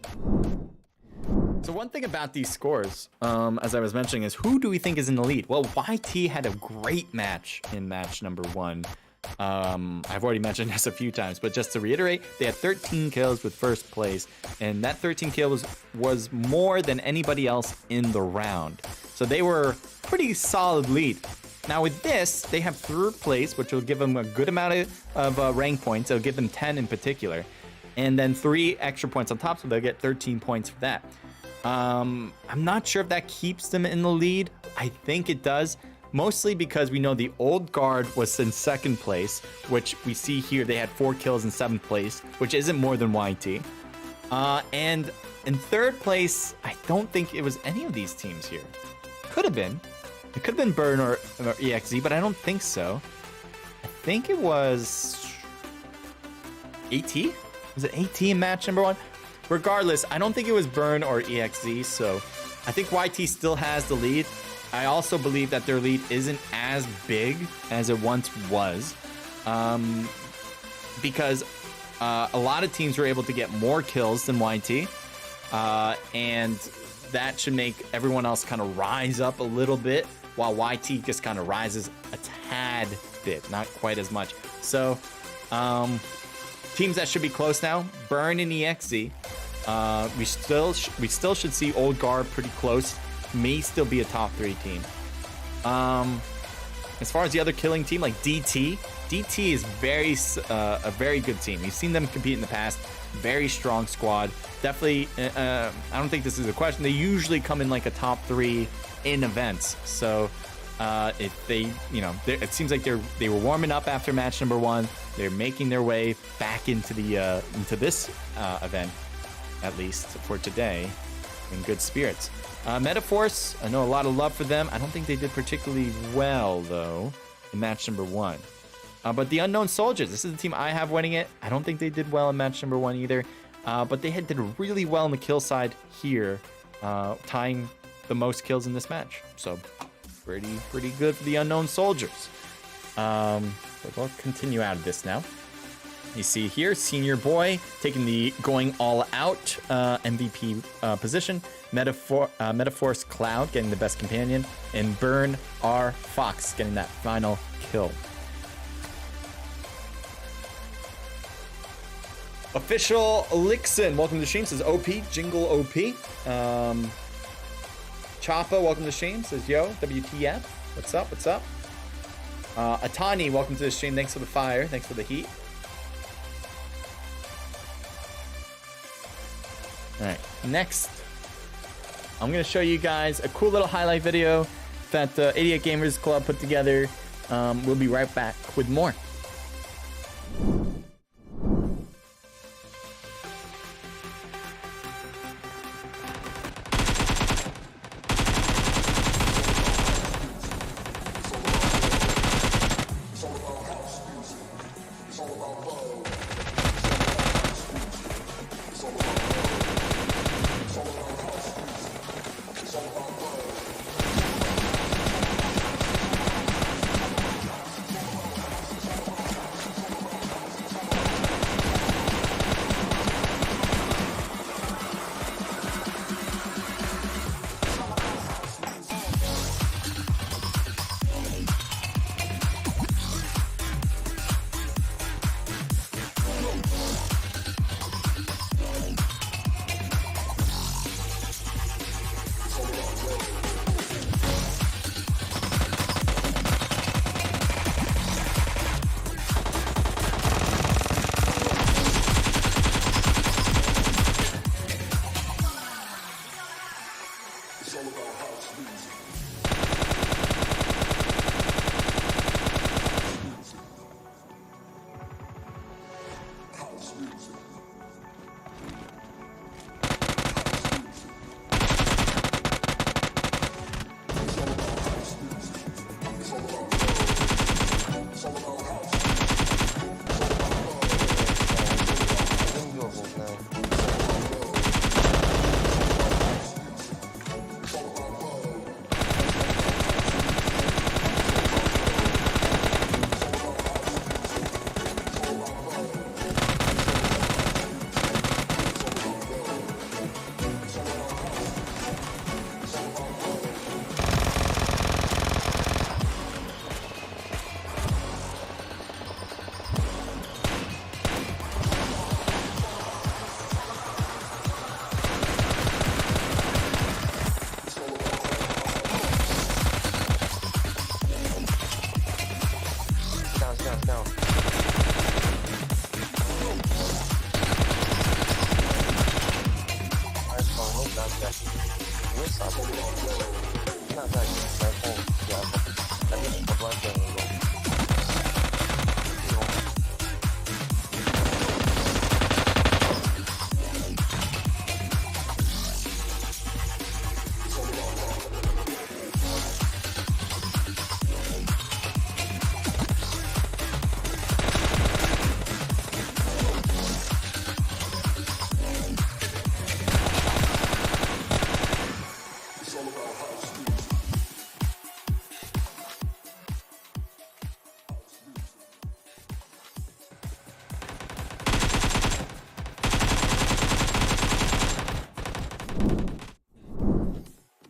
So one thing about these scores, as I was mentioning, is who do we think is in the lead? Well, YT had a great match in match number 1. I've already mentioned this a few times, but just to reiterate, they had 13 kills with 1st place, and that 13 kills was more than anybody else in the round. So they were pretty solid lead. Now with this, they have 3rd place, which will give them a good amount of rank points. It'll give them 10 in particular. And then 3 extra points on top, so they'll get 13 points for that. I'm not sure if that keeps them in the lead. I think it does, mostly because we know the Old Guard was in 2nd place, which we see here they had 4 kills in 7th place, which isn't more than YT. And in 3rd place, I don't think it was any of these teams here. Could have been. It could have been Burn or EXZ, but I don't think so. I think it was AT? Was it AT in match number 1? Regardless, I don't think it was Burn or EXZ, so I think YT still has the lead. I also believe that their lead isn't as big as it once was, because a lot of teams were able to get more kills than YT, and that should make everyone else kind of rise up a little bit, while YT just kind of rises a tad bit, not quite as much. So, teams that should be close now, Burn and EXZ. We still should see Old Guard pretty close. May still be a top 3 team. As far as the other killing team, like DT is a very good team. You've seen them compete in the past. Very strong squad. Definitely, I don't think this is a question. They usually come in like a top 3 in events. So if they, it seems like they were warming up after match number 1. They're making their way back into the into this event, at least for today, in good spirits. Metaforce, I know a lot of love for them. I don't think they did particularly well, though, in match number 1. But the Unknown Soldiers, this is the team I have winning it. I don't think they did well in match number 1 either. But they did really well on the kill side here, tying the most kills in this match. So pretty good for the Unknown Soldiers. So we'll continue out of this now. You see here, Senior Boy taking the going all out MVP position. Metaforce Cloud getting the best companion, and Burn R Fox getting that final kill. Official Lixon, welcome to the stream, says OP, Jingle OP. Choppa, welcome to the stream, says yo, WTF. What's up, what's up? Atani, welcome to the stream, thanks for the fire, thanks for the heat. Alright, next, I'm going to show you guys a cool little highlight video that the 88 Gamers Club put together. We'll be right back with more.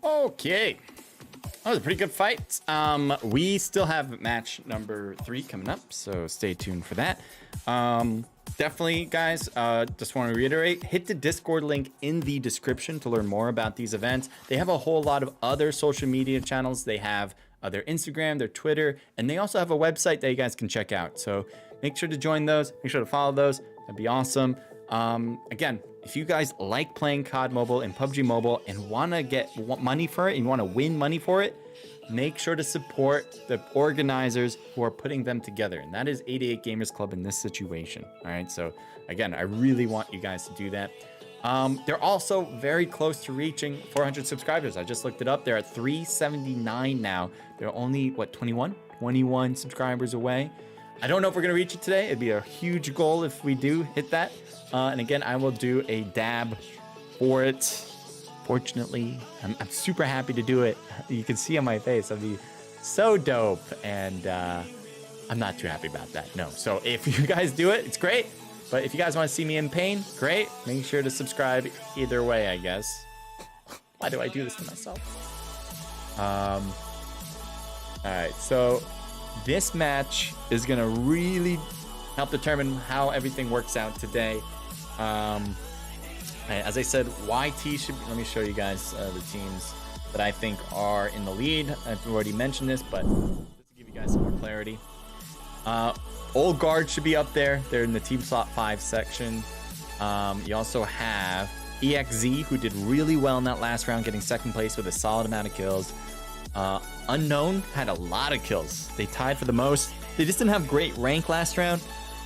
Okay. That was a pretty good fight. We still have match number 3 coming up, so stay tuned for that. Definitely, guys, just want to reiterate, hit the Discord link in the description to learn more about these events. They have a whole lot of other social media channels. They have their Instagram, their Twitter, and they also have a website that you guys can check out. So make sure to join those. Make sure to follow those. That'd be awesome. Again, if you guys like playing COD Mobile and PUBG Mobile and want to get money for it and you want to win money for it, make sure to support the organizers who are putting them together. And that is 88 Gamers Club in this situation. All right. So again, I really want you guys to do that. They're also very close to reaching 400 subscribers. I just looked it up. They're at 379 now. They're only, what, 21 subscribers away. I don't know if we're going to reach it today. It'd be a huge goal if we do hit that. And again, I will do a dab for it. Fortunately, I'm super happy to do it. You can see on my face, I'll be so dope. And I'm not too happy about that, no. So if you guys do it, it's great. But if you guys want to see me in pain, great. Make sure to subscribe either way, I guess. Why do I do this to myself? All right, so this match is going to really help determine how everything works out today. As I said, YT should... Let me show you guys the teams that I think are in the lead. I've already mentioned this, but just to give you guys some more clarity. Old Guard should be up there. They're in the Team Slot 5 section. You also have EXZ, who did really well in that last round, getting second place with a solid amount of kills. Unknown had a lot of kills. They tied for the most. They just didn't have great rank last round.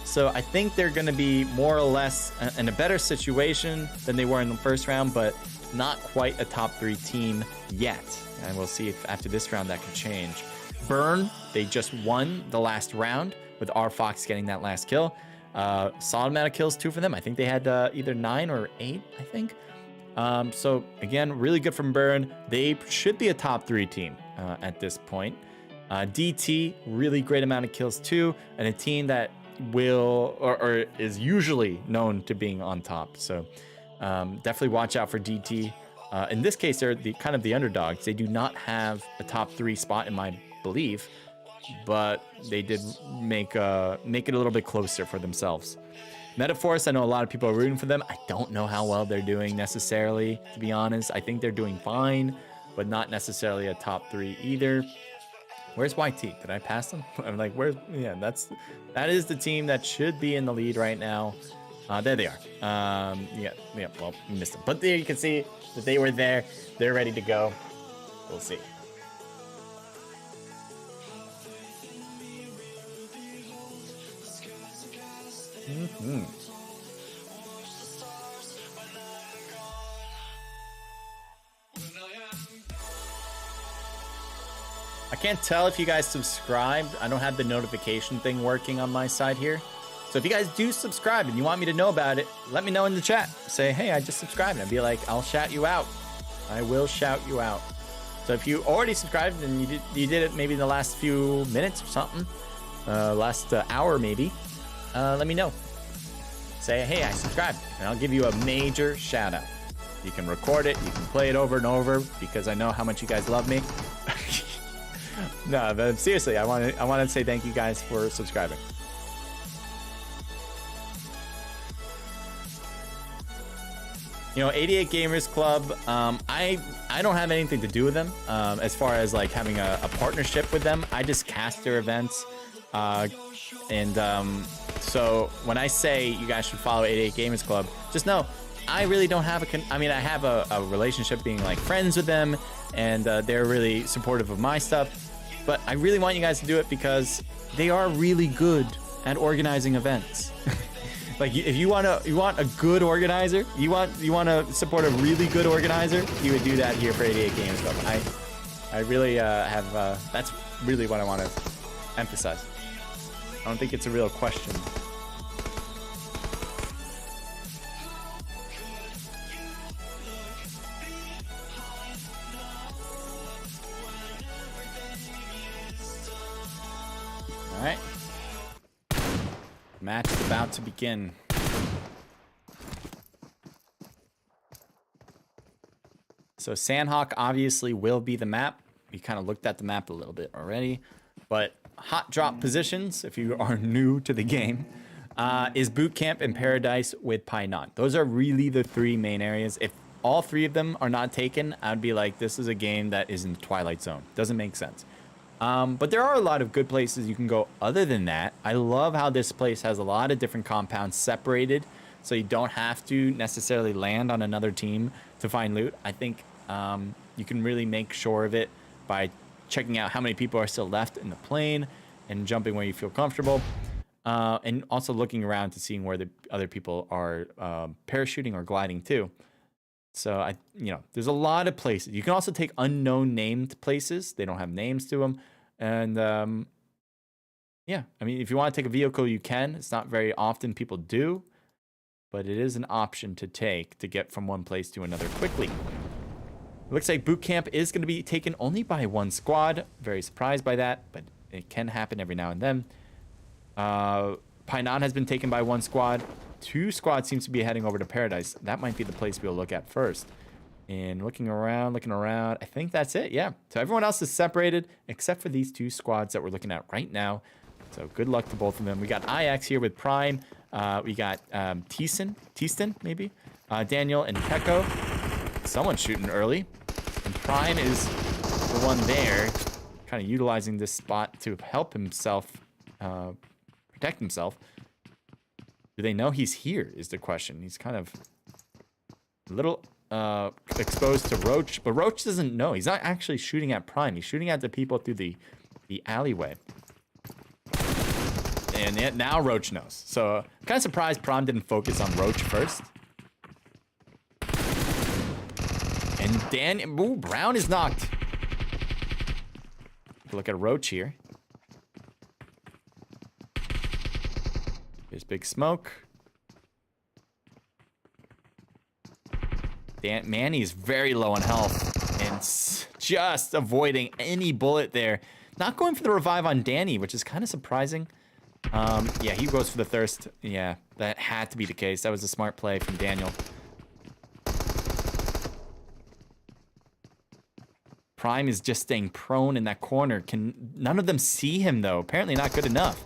So I think they're going to be more or less in a better situation than they were in the first round, but not quite a top 3 team yet. And we'll see if after this round that could change. Burn, they just won the last round with R Fox getting that last kill. Solid amount of kills too for them. I think they had either 9 or 8, I think. So again, really good from Burn. They should be a top 3 team at this point. DT, really great amount of kills too, and a team that will or is usually known to being on top. So definitely watch out for DT. In this case, they're the kind of the underdogs. They do not have a top 3 spot in my belief, but they did make it a little bit closer for themselves. Metaforce, I know a lot of people are rooting for them. I don't know how well they're doing necessarily, to be honest. I think they're doing fine, but not necessarily a top 3 either. Where's YT? Did I pass them? I'm like, where's... Yeah, that is the team that should be in the lead right now. There they are. Yeah, well, we missed them. But there you can see that they were there. They're ready to go. We'll see. I can't tell if you guys subscribed. I don't have the notification thing working on my side here. So if you guys do subscribe and you want me to know about it, let me know in the chat. Say, hey, I just subscribed. And I'd be like, I'll shout you out. I will shout you out. So if you already subscribed and you did it maybe in the last few minutes or something, last hour maybe, let me know. Say, hey, I subscribed, and I'll give you a major shout out. You can record it, you can play it over and over because I know how much you guys love me. No, but seriously, I want to say thank you guys for subscribing. You know, 88 Gamers Club, I don't have anything to do with them as far as like having a partnership with them. I just cast their events. So when I say you guys should follow 88 Gamers Club, just know I really don't have I have a relationship being like friends with them, and they're really supportive of my stuff. But I really want you guys to do it because they are really good at organizing events. Like if you want a good organizer, you want to support a really good organizer, you would do that here for 88 Gamers Club. I really have that's really what I want to emphasize. I don't think it's a real question. All right. Match is about to begin. So Sandhawk obviously will be the map. We kind of looked at the map a little bit already. But hot drop positions, if you are new to the game, is Boot Camp and Paradise with Painan. Those are really the three main areas. If all three of them are not taken, I'd be like, this is a game that is in the Twilight Zone. Doesn't make sense. But there are a lot of good places you can go other than that. I love how this place has a lot of different compounds separated, so you don't have to necessarily land on another team to find loot. I think you can really make sure of it by checking out how many people are still left in the plane and jumping where you feel comfortable. And also looking around to seeing where the other people are parachuting or gliding too. So there's a lot of places. You can also take unknown named places. They don't have names to them. And yeah, I mean, if you want to take a vehicle, you can. It's not very often people do, but it is an option to take to get from one place to another quickly. It looks like boot camp is going to be taken only by one squad. Very surprised by that, but it can happen every now and then. Painan has been taken by one squad. Two squads seems to be heading over to Paradise. That might be the place we'll look at first. And looking around, I think that's it, yeah. So everyone else is separated, except for these two squads that we're looking at right now. So good luck to both of them. We got IX here with Prime. We got Teaston, maybe? Daniel and Peko. Someone's shooting early. And Prime is the one there, kind of utilizing this spot to help himself, protect himself. Do they know he's here is the question. He's kind of a little exposed to Roach, but Roach doesn't know. He's not actually shooting at Prime. He's shooting at the people through the alleyway. And now Roach knows. So I'm kind of surprised Prime didn't focus on Roach first. And Brown is knocked. Look at Roach here. There's big smoke. Manny's very low on health and just avoiding any bullet there. Not going for the revive on Danny, which is kind of surprising. Yeah, he goes for the thirst. Yeah, that had to be the case. That was a smart play from Daniel. Prime is just staying prone in that corner. Can none of them see him, though? Apparently not good enough.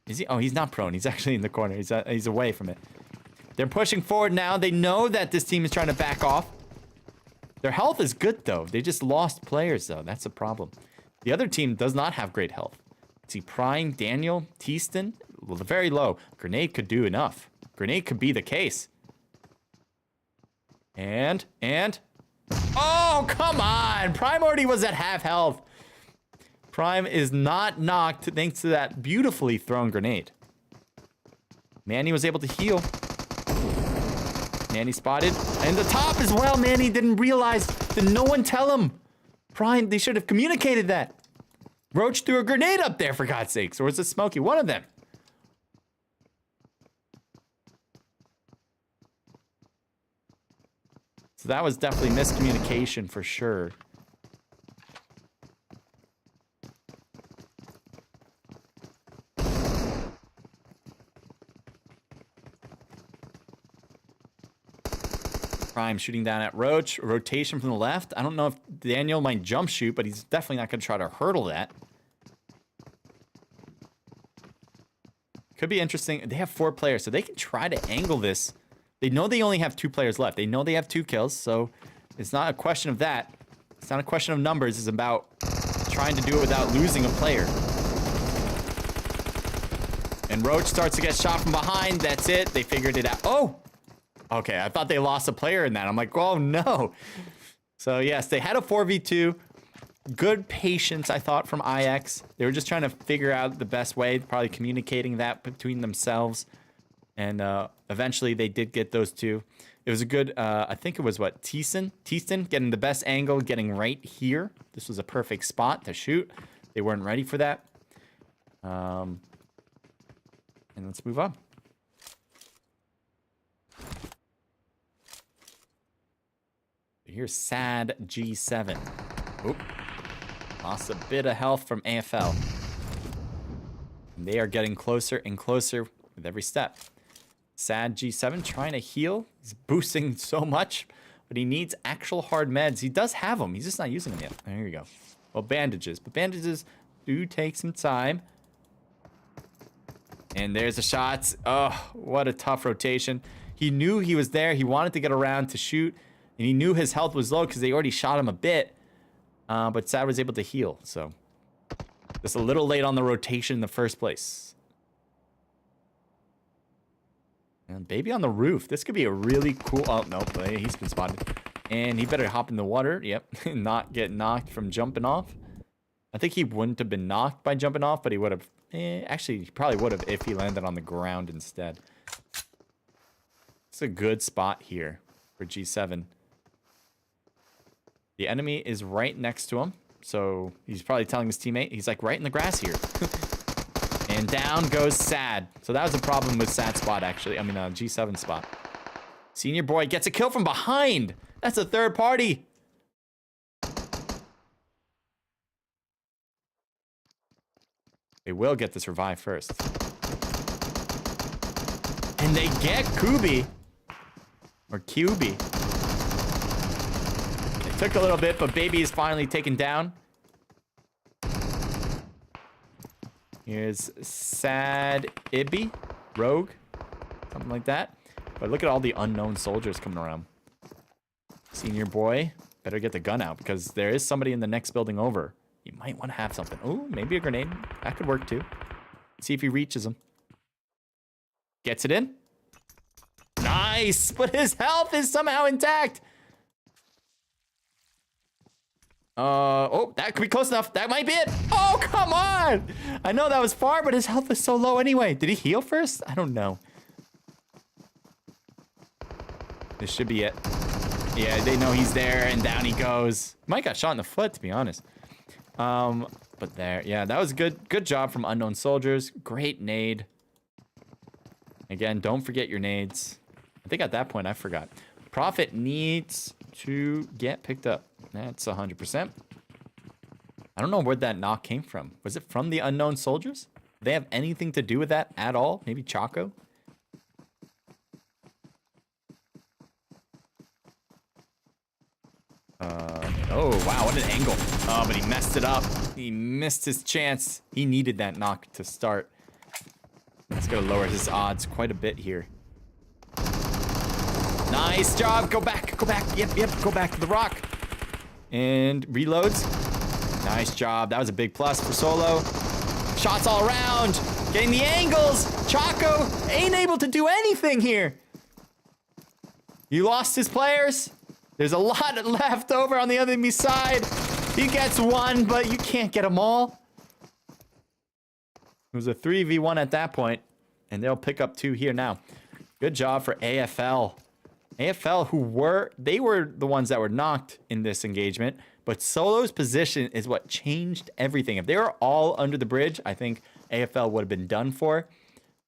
Is he? Oh, he's not prone. He's actually in the corner. He's away from it. They're pushing forward now. They know that this team is trying to back off. Their health is good, though. They just lost players, though. That's a problem. The other team does not have great health. See, Prime, Daniel, Teaston, well, they're very low. Grenade could do enough. Grenade could be the case. And... Oh, come on! Prime already was at half health. Prime is not knocked thanks to that beautifully thrown grenade. Manny was able to heal. Manny spotted. And the top as well. Manny didn't realize. Did no one tell him? Prime, they should have communicated that. Roach threw a grenade up there, for God's sakes. Or was it Smokey? One of them. So that was definitely miscommunication for sure. Prime shooting down at Roach. Rotation from the left. I don't know if Daniel might jump shoot, but he's definitely not going to try to hurdle that. Could be interesting. They have 4 players, so they can try to angle this. They know they only have 2 players left. They know they have 2 kills, so it's not a question of that. It's not a question of numbers. It's about trying to do it without losing a player. And Roach starts to get shot from behind. That's it. They figured it out. Oh! Okay, I thought they lost a player in that. I'm like, oh no. So yes, they had a 4v2. Good patience, I thought, from IX. They were just trying to figure out the best way, probably communicating that between themselves. And eventually they did get those 2. It was a good, I think it was what, Teaston getting the best angle, getting right here. This was a perfect spot to shoot. They weren't ready for that. And let's move on. Here's Sad G7. Oop. Lost a bit of health from AFL. And they are getting closer and closer with every step. Sad G7 trying to heal. He's boosting so much. but he needs actual hard meds. He does have them. He's just not using them yet. There you go. Well, bandages. But bandages do take some time. And there's the shots. Oh, what a tough rotation. He knew he was there. He wanted to get around to shoot. And he knew his health was low because they already shot him a bit. But Sad was able to heal. So just a little late on the rotation in the first place. And baby on the roof. This could be a really cool... Oh, no. He's been spotted. And he better hop in the water. Yep. Not get knocked from jumping off. I think he wouldn't have been knocked by jumping off, but he would have... actually, he probably would have if he landed on the ground instead. It's a good spot here for G7. The enemy is right next to him. So he's probably telling his teammate, he's like right in the grass here. And down goes Sad. So that was a problem with Sad's spot, actually. I mean, G7 spot. Senior boy gets a kill from behind. That's a third party. They will get this revive first. And they get Kubi. Or QB. It took a little bit, but Baby is finally taken down. Here's Sad Ibby. Rogue. Something like that. But look at all the unknown soldiers coming around. Senior boy. Better get the gun out because there is somebody in the next building over. You might want to have something. Oh, maybe a grenade. That could work too. See if he reaches him. Gets it in. Nice! But his health is somehow intact. Oh, that could be close enough. That might be it. Oh, come on! I know that was far, but his health is so low anyway. Did he heal first? I don't know. This should be it. Yeah, they know he's there, and down he goes. Mike got shot in the foot, to be honest. But there, yeah, that was good job from unknown soldiers. Great nade. Again, don't forget your nades. I think at that point I forgot. Prophet needs to get picked up. That's 100%. I don't know where that knock came from. Was it from the unknown soldiers? Do they have anything to do with that at all? Maybe Chaco? Oh, wow, what an angle. Oh, but he messed it up. He missed his chance. He needed that knock to start. That's going to lower his odds quite a bit here. Nice job. Go back. Go back. Yep. Go back to the rock. And reloads. Nice job. That was a big plus for Solo. Shots all around. Getting the angles. Chaco ain't able to do anything here. He lost his players. There's a lot left over on the enemy side. He gets one, but you can't get them all. It was a 3v1 at that point, and they'll pick up 2 here now. Good job for AFL. AFL, they were the ones that were knocked in this engagement, but Solo's position is what changed everything. If they were all under the bridge, I think AFL would have been done for.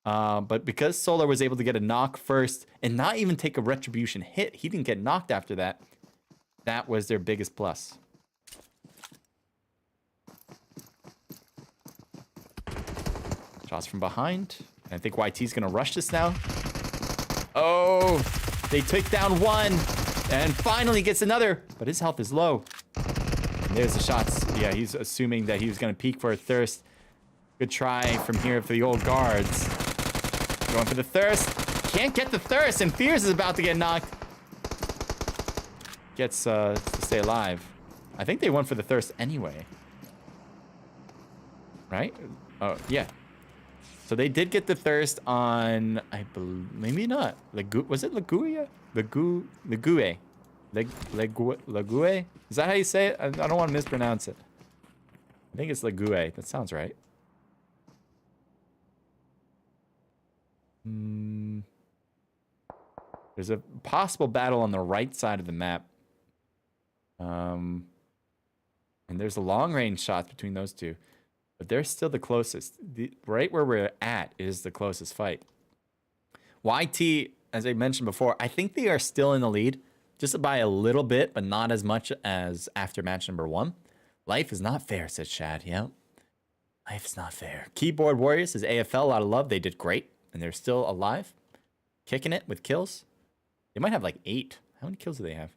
But because Solo was able to get a knock first and not even take a retribution hit, he didn't get knocked after that. That was their biggest plus. Shots from behind. I think YT's going to rush this now. Oh, they took down one and finally gets another, but his health is low. And there's the shots. Yeah, he's assuming that he was going to peek for a thirst. Good try from here for the old guards. Going for the thirst. Can't get the thirst, and Fears is about to get knocked. Gets to stay alive. I think they went for the thirst anyway. Right? Oh, yeah. So they did get the thirst on, I believe, maybe not. Was it Laguia? Lague? Lague? Is that how you say it? I don't want to mispronounce it. I think it's Lague. That sounds right. There's a possible battle on the right side of the map. And there's a long range shots between those two. But they're still the closest. Right where we're at is the closest fight. YT, as I mentioned before, I think they are still in the lead. Just by a little bit, but not as much as after match number 1. Life is not fair, said Shad. Yep. Life is not fair. Keyboard Warriors is AFL. A lot of love. They did great. And they're still alive. Kicking it with kills. They might have like 8. How many kills do they have?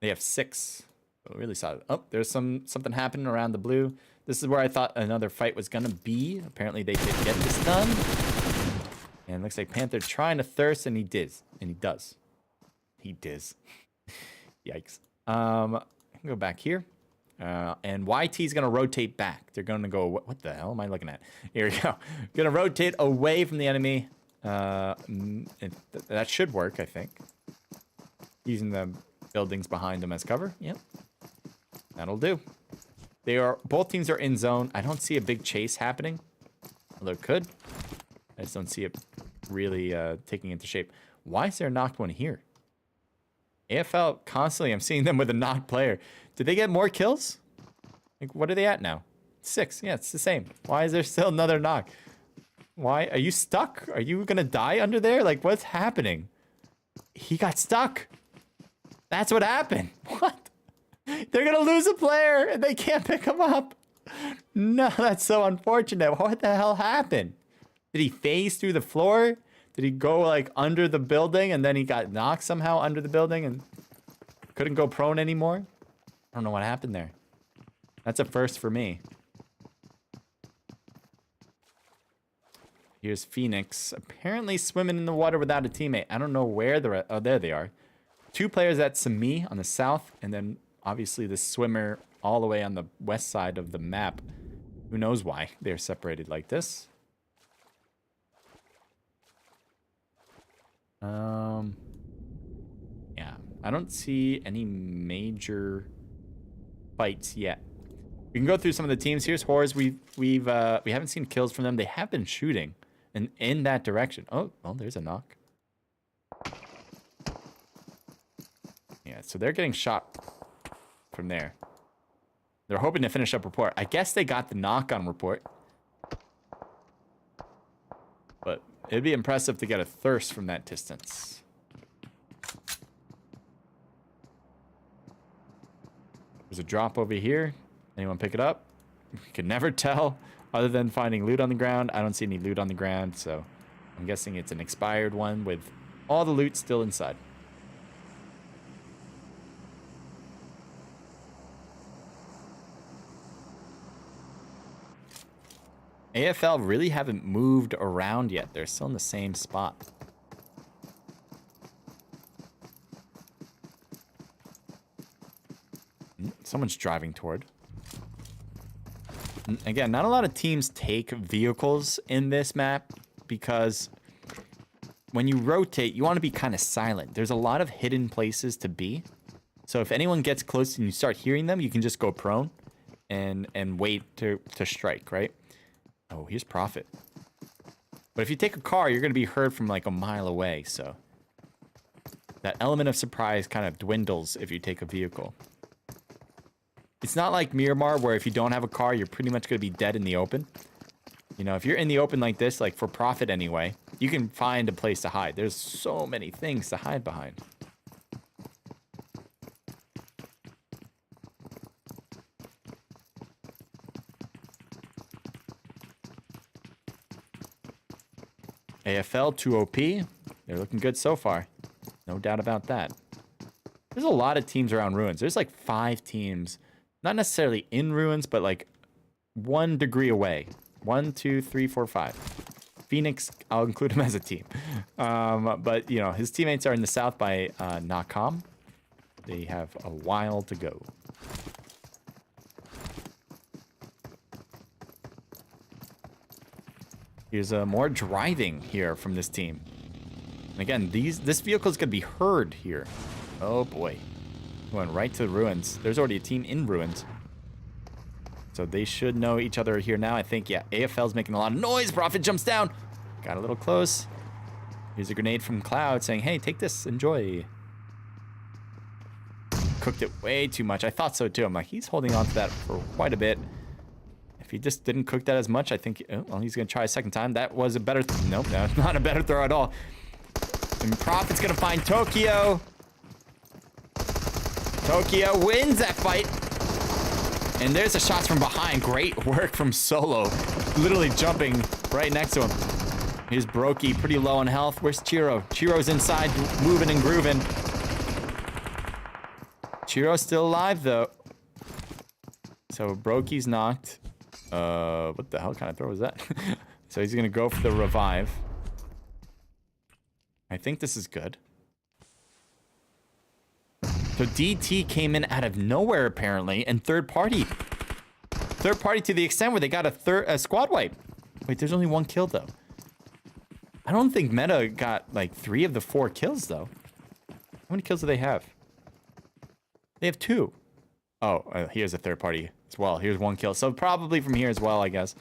They have 6. Oh, really solid. Oh, there's something happening around the blue. This is where I thought another fight was gonna be. Apparently they did get this done. And it looks like Panther trying to thirst, and he does. And he does. He does. Yikes. I can go back here. And YT is going to rotate back. They're going to go... What the hell am I looking at? Here we go. Going to rotate away from the enemy. That should work, I think. Using the buildings behind them as cover. Yep. That'll do. Both teams are in zone. I don't see a big chase happening. Although it could. I just don't see it really taking into shape. Why is there a knocked one here? AFL constantly, I'm seeing them with a knocked player. Did they get more kills? Like, what are they at now? 6. Yeah, it's the same. Why is there still another knock? Why? Are you stuck? Are you gonna die under there? Like, what's happening? He got stuck. That's what happened. What? They're gonna lose a player and they can't pick him up. No, that's so unfortunate. What the hell happened? Did he phase through the floor? Did he go like under the building and then he got knocked somehow under the building and couldn't go prone anymore? I don't know what happened there. That's a first for me. Here's Phoenix, apparently swimming in the water without a teammate. I don't know where they're... Oh, there they are. 2 players at Sami on the south, and then obviously the swimmer all the way on the west side of the map. Who knows why they're separated like this. Yeah, I don't see any major fights yet. We can go through some of the teams. Here's Horrors. We haven't seen kills from them. They have been shooting in that direction. Oh, well, there's a knock. Yeah, so they're getting shot from there. They're hoping to finish up report. I guess they got the knock on report. But it'd be impressive to get a thirst from that distance. There's a drop over here. Anyone pick it up? You can never tell other than finding loot on the ground. I don't see any loot on the ground, so I'm guessing it's an expired one with all the loot still inside. AFL really haven't moved around yet. They're still in the same spot. Someone's driving toward. Again, not a lot of teams take vehicles in this map because when you rotate, you want to be kind of silent. There's a lot of hidden places to be. So if anyone gets close and you start hearing them, you can just go prone and wait to strike, right? Oh, here's Profit. But if you take a car, you're going to be heard from like a mile away, so that element of surprise kind of dwindles if you take a vehicle. It's not like Miramar, where if you don't have a car, you're pretty much going to be dead in the open. You know, if you're in the open like this, like for Profit anyway, you can find a place to hide. There's so many things to hide behind. AFL 2 OP. They're looking good so far. No doubt about that. There's a lot of teams around ruins. There's like 5 teams. Not necessarily in ruins, but like 1 degree away. 1, 2, 3, 4, 5. Phoenix, I'll include him as a team. But, you know, his teammates are in the south by Nakam. They have a while to go. Here's more driving here from this team. And again, this vehicle is going to be heard here. Oh, boy. Going right to the ruins. There's already a team in ruins. So they should know each other here now. I think, yeah, AFL's making a lot of noise. Profit jumps down. Got a little close. Here's a grenade from Cloud saying, hey, take this. Enjoy. Cooked it way too much. I thought so, too. I'm like, he's holding on to that for quite a bit. If he just didn't cook that as much, I think, oh, well, he's going to try a second time. That was a better, nope, that's not a better throw at all. And Profit's going to find Tokyo. Tokyo wins that fight. And there's the shots from behind. Great work from Solo. Literally jumping right next to him. Here's Brokey, pretty low on health. Where's Chiro? Chiro's inside, moving and grooving. Chiro's still alive, though. So Brokey's knocked. What the hell kind of throw was that? So he's going to go for the revive. I think this is good. So DT came in out of nowhere, apparently, and third party. Third party to the extent where they got a squad wipe. Wait, there's only 1 kill, though. I don't think Meta got, like, 3 of the 4 kills, though. How many kills do they have? They have 2. Oh, here's a third party as well. Here's 1 kill. So probably from here as well, I guess.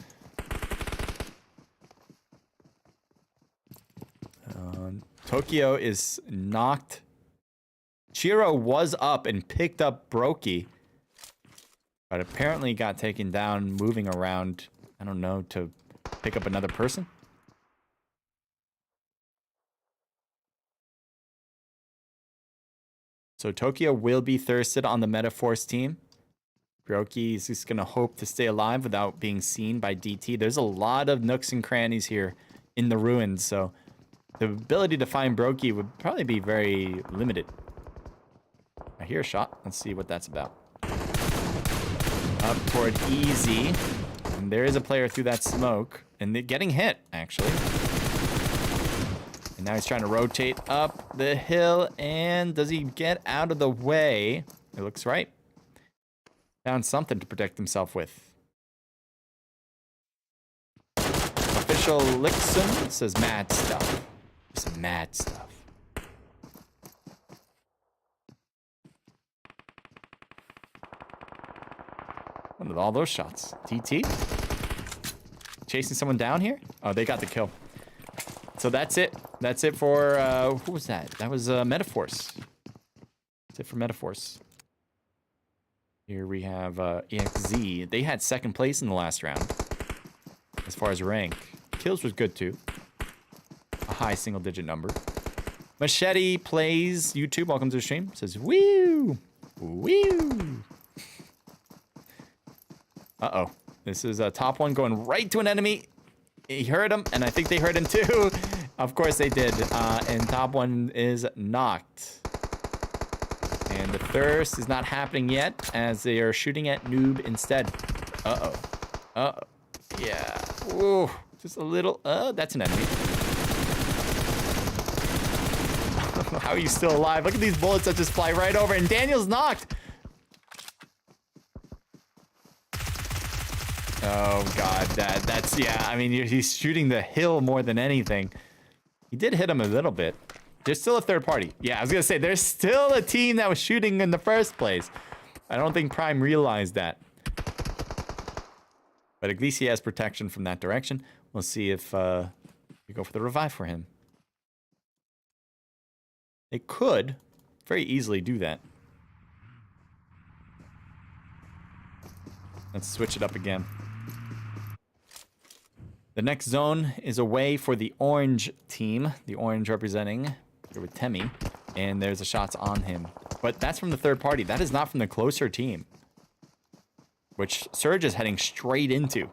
Tokyo is knocked. Chiro was up and picked up Brokey. But apparently got taken down moving around, I don't know, to pick up another person. So Tokyo will be thirsted on the Metaforce team. Brokey is just going to hope to stay alive without being seen by DT. There's a lot of nooks and crannies here in the ruins, so the ability to find Brokey would probably be very limited. I hear a shot. Let's see what that's about. Up toward easy. And there is a player through that smoke. And they're getting hit, actually. And now he's trying to rotate up the hill. And does he get out of the way? It looks right. Found something to protect himself with. Official Lixum says mad stuff. Some mad stuff. What are all those shots? TT? Chasing someone down here? Oh, they got the kill. So that's it. That's it for, who was that? That was Metaforce. That's it for Metaforce. Here we have EXZ. They had 2nd place in the last round. As far as rank. Kills was good too. A high single-digit number. Machete plays YouTube. Welcome to the stream. Says, woo! Woo! Uh-oh. This is a top one going right to an enemy. He heard him, and I think they heard him too. Of course they did. And top one is knocked. And the thirst is not happening yet, as they are shooting at Noob instead. Uh-oh. Uh-oh. Yeah. Ooh. Just a little... that's an enemy. How are you still alive? Look at these bullets that just fly right over. And Daniel's knocked. Oh, God. That's... Yeah, I mean, he's shooting the hill more than anything. He did hit him a little bit. There's still a third party. Yeah, I was going to say, there's still a team that was shooting in the first place. I don't think Prime realized that. But at least he has protection from that direction. We'll see if we go for the revive for him. They could very easily do that. Let's switch it up again. The next zone is away for the orange team. The orange representing here with Temmie. And there's the shots on him. But that's from the third party. That is not from the closer team. Which Surge is heading straight into.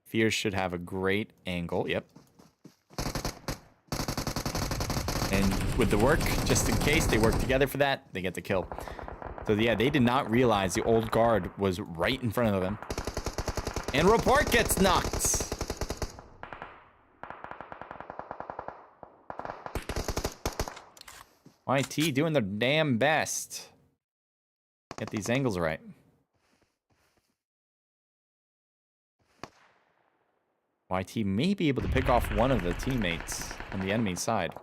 Fierce should have a great angle. Yep. And with the work, just in case they work together for that, they get the kill. So yeah, they did not realize the old guard was right in front of them. And Report gets knocked. YT doing their damn best. Get these angles right. YT may be able to pick off one of the teammates on the enemy side.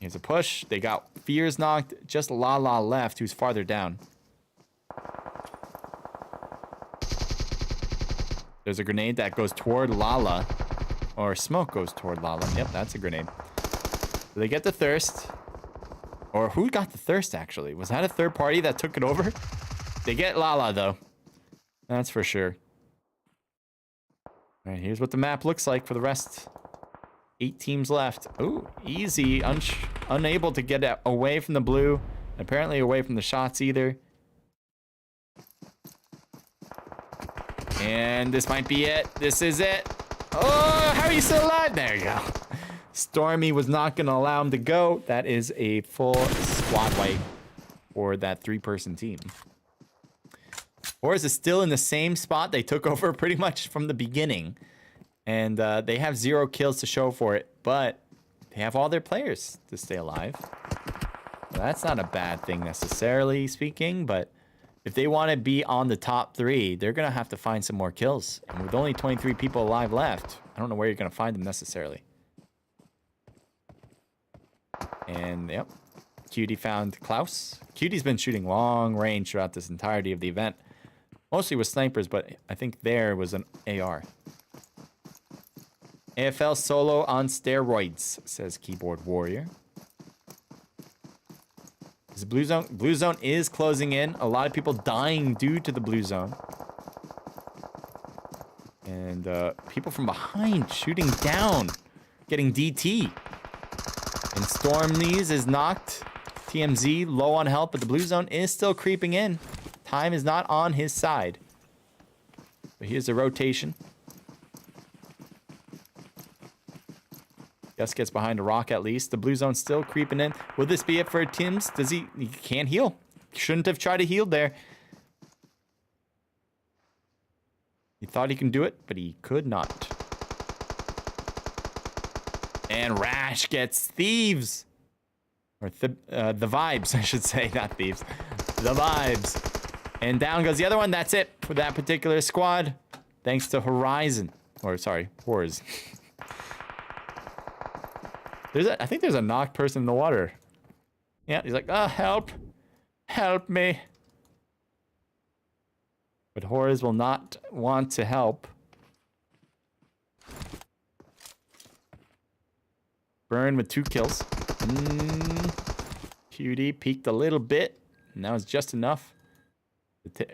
Here's a push. They got Fears knocked. Just Lala left, who's farther down. There's a grenade that goes toward Lala. Or smoke goes toward Lala. Yep, that's a grenade. So they get the thirst. Or who got the thirst, actually? Was that a third party that took it over? They get Lala, though. That's for sure. All right, here's what the map looks like for the rest. 8 teams left. Ooh, easy. Unable to get away from the blue. Apparently away from the shots either. And this might be it. This is it. Oh, how are you still alive? There you go. Stormy was not going to allow him to go. That is a full squad wipe for that 3-person team. Horus is still in the same spot they took over pretty much from the beginning. And they have 0 kills to show for it, but they have all their players to stay alive. Well, that's not a bad thing necessarily speaking, but if they want to be on the top 3, they're going to have to find some more kills. And with only 23 people alive left, I don't know where you're going to find them necessarily. And, yep, Cutie found Klaus. Cutie's been shooting long range throughout this entirety of the event. Mostly with snipers, but I think there was an AR. AFL solo on steroids, says Keyboard Warrior. This blue zone. Blue zone is closing in. A lot of people dying due to the blue zone. And people from behind shooting down, getting DT. And Stormies is knocked. TMZ low on health, but the blue zone is still creeping in. Time is not on his side. But here's the rotation. Gus gets behind a rock at least. The blue zone's still creeping in. Will this be it for Tim's? Does he can't heal. Shouldn't have tried to heal there. He thought he can do it, but he could not. And Rash gets thieves. Or the vibes, I should say, not thieves. The vibes. And down goes the other one. That's it for that particular squad. Thanks to Horizon. Or, sorry, Horrors. I think there's a knocked person in the water. Yeah, he's like, oh, help. Help me. But Horrors will not want to help. Burn with 2 kills. Cutie peeked a little bit. And that was just enough to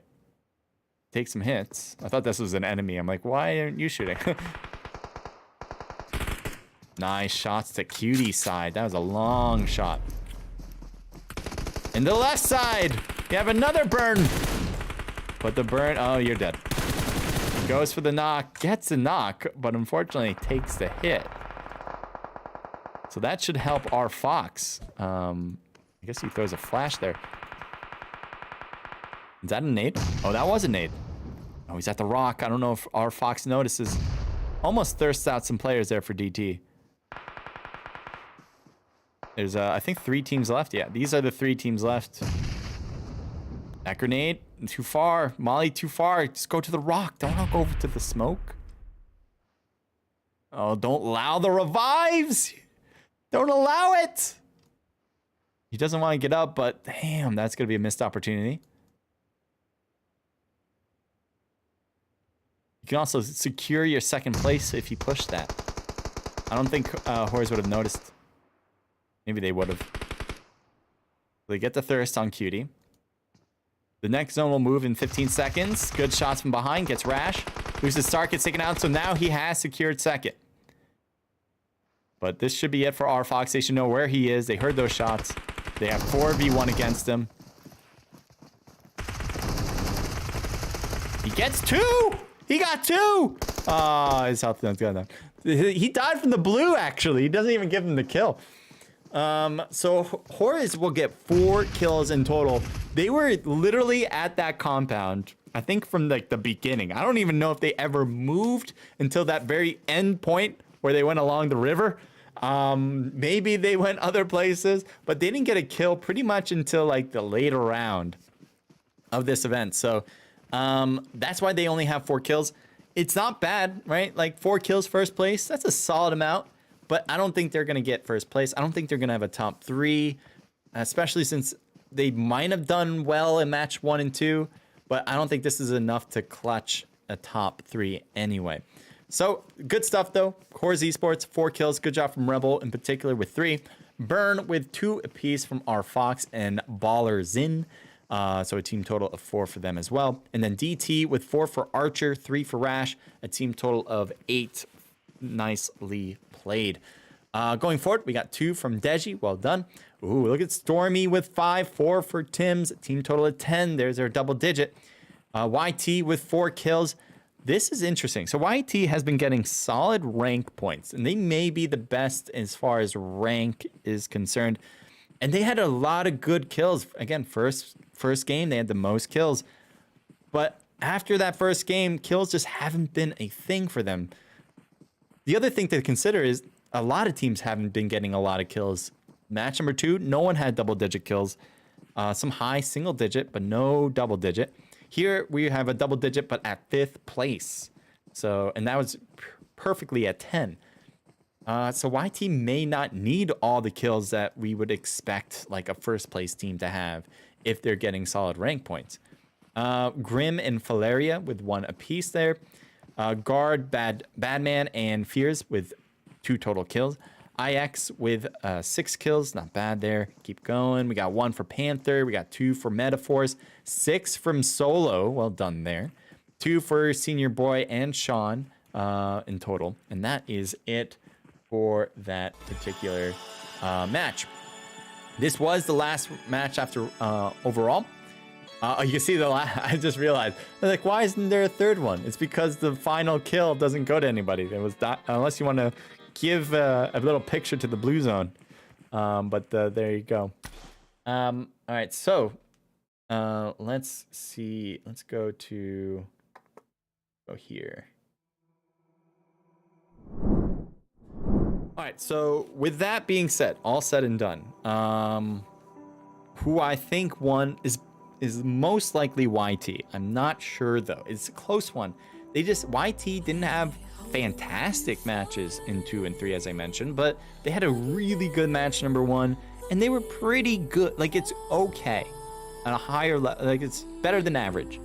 take some hits. I thought this was an enemy. I'm like, why aren't you shooting? Nice shots to Cutie side. That was a long shot. And the left side, you have another burn. But the burn, oh, you're dead. Goes for the knock, gets a knock, but unfortunately takes the hit. So that should help our Fox. I guess he throws a flash there. Is that a nade? Oh, that was a nade. Oh, he's at the rock. I don't know if our Fox notices. Almost thirsts out some players there for DT. There's, I think, 3 teams left. Yeah, these are the 3 teams left. That grenade, too far. Molly, too far. Just go to the rock. Don't go over to the smoke. Oh, don't allow the revives. Don't allow it. He doesn't want to get up, but damn, that's going to be a missed opportunity. You can also secure your second place if you push that. I don't think Horrors would have noticed. Maybe they would have. They get the thirst on Cutie. The next zone will move in 15 seconds. Good shots from behind. Gets Rash. Loses start, gets taken out. So now he has secured second. But this should be it for our Fox. They should know where he is. They heard those shots. They have 4v1 against him. He gets 2! He got 2! Oh, his health is gone down. He died from the blue, actually. He doesn't even give him the kill. So Horus will get 4 kills in total. They were literally at that compound, I think from like the beginning. I don't even know if they ever moved until that very end point where they went along the river. Maybe they went other places, but they didn't get a kill pretty much until like the later round of this event. So that's why they only have 4 kills. It's not bad, right? Like 4 kills first place. That's a solid amount. But I don't think they're going to get first place. I don't think they're going to have a top 3, especially since they might have done well in match 1 and 2. But I don't think this is enough to clutch a top 3 anyway. So good stuff, though. Coors Esports, 4 kills. Good job from Rebel in particular with 3. Burn with 2 apiece from our Fox and Baller Zin. So a team total of 4 for them as well. And then DT with 4 for Archer, 3 for Rash. A team total of 8. Nicely played. Going forward, we got 2 from Deji. Well done. Ooh, look at Stormy with 5, 4 for Tim's. Team total of 10. There's our double digit. YT with 4 kills. This is interesting. So YT has been getting solid rank points, and they may be the best as far as rank is concerned. And they had a lot of good kills. Again, first game, they had the most kills. But after that first game, kills just haven't been a thing for them. The other thing to consider is a lot of teams haven't been getting a lot of kills. Match number 2, no one had double-digit kills. Some high single-digit, but no double-digit. Here we have a double-digit, but at 5th place. So, and that was perfectly at 10. So YT may not need all the kills that we would expect like a first-place team to have if they're getting solid rank points. Grim and Valeria with 1 apiece there. Guard, Badman, and Fears with 2 total kills. IX with 6 kills, not bad there. Keep going. We got 1 for Panther. We got 2 for Metaphors. 6 from Solo. Well done there. 2 for Senior Boy and Sean in total. And that is it for that particular match. This was the last match after overall. You can see I just realized. I was like, why isn't there a third one? It's because the final kill doesn't go to anybody. It was unless you want to give a little picture to the blue zone. But there you go. All right, so let's see. Let's go here. All right, so with that being said, all said and done, who I think won is most likely YT. I'm not sure though. It's a close one. YT didn't have fantastic matches in 2 and 3, as I mentioned, but they had a really good match number 1, and they were pretty good. Like, it's okay on a higher level. Like, it's better than average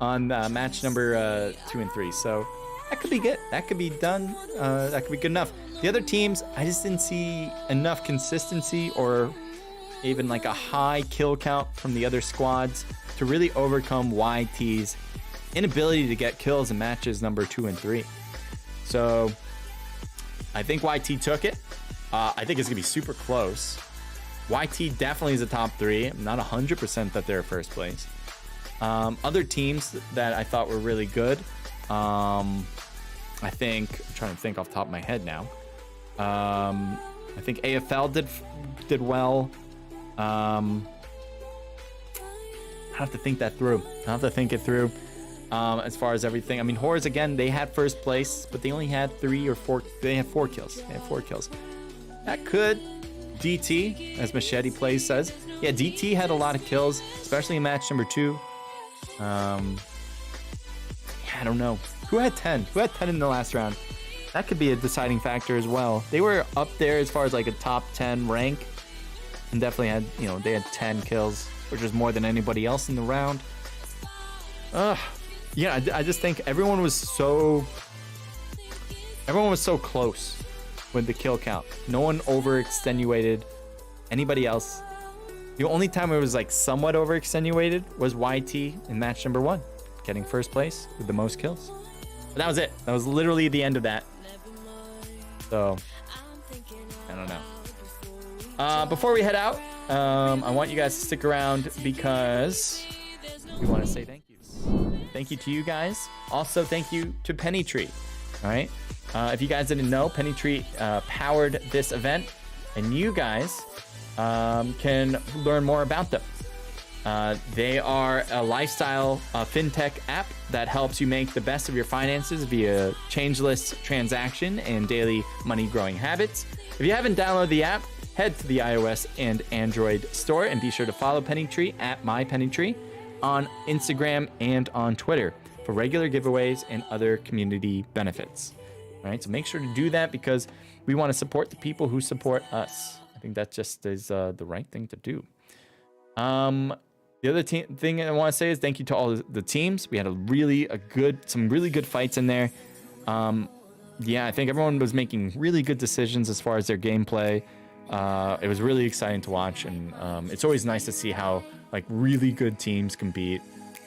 on match number 2 and 3. So that could be good. That could be done. That could be good enough. The other teams, I just didn't see enough consistency or even like a high kill count from the other squads to really overcome YT's inability to get kills in matches number 2 and 3. So I think YT took it. I think it's gonna be super close. YT definitely is a top 3. I'm not 100% that they're first place. Other teams that I thought were really good. I'm trying to think off the top of my head now. I think AFL did well. I have to think that through. I have to think it through. As far as everything, I mean, Horrors again, they had first place, but they only had 3 or 4. They had 4 kills. They had 4 kills. That could DT, as Machete Plays says. Yeah, DT had a lot of kills, especially in match number 2. Yeah, I don't know. Who had 10? Who had 10 in the last round? That could be a deciding factor as well. They were up there as far as like a top 10 rank, and definitely had, they had 10 kills, which was more than anybody else in the round. Yeah, I just think everyone was so close with the kill count. No one overextenuated anybody else. The only time it was like somewhat overextenuated was YT in match number 1, getting first place with the most kills. But that was it. That was literally the end of that. So I don't know. Before we head out, I want you guys to stick around because we want to say thank you. Thank you to you guys. Also, thank you to PennyTree. All right. If you guys didn't know, PennyTree powered this event, and you guys can learn more about them. They are a lifestyle fintech app that helps you make the best of your finances via changeless transaction and daily money growing habits. If you haven't downloaded the app, head to the iOS and Android store and be sure to follow PennyTree at mypennytree on Instagram and on Twitter for regular giveaways and other community benefits. All right, so make sure to do that because we want to support the people who support us. I think that just is the right thing to do. The other thing I want to say is thank you to all the teams. We had some really good fights in there. Yeah, I think everyone was making really good decisions as far as their gameplay. It was really exciting to watch, and it's always nice to see how like really good teams compete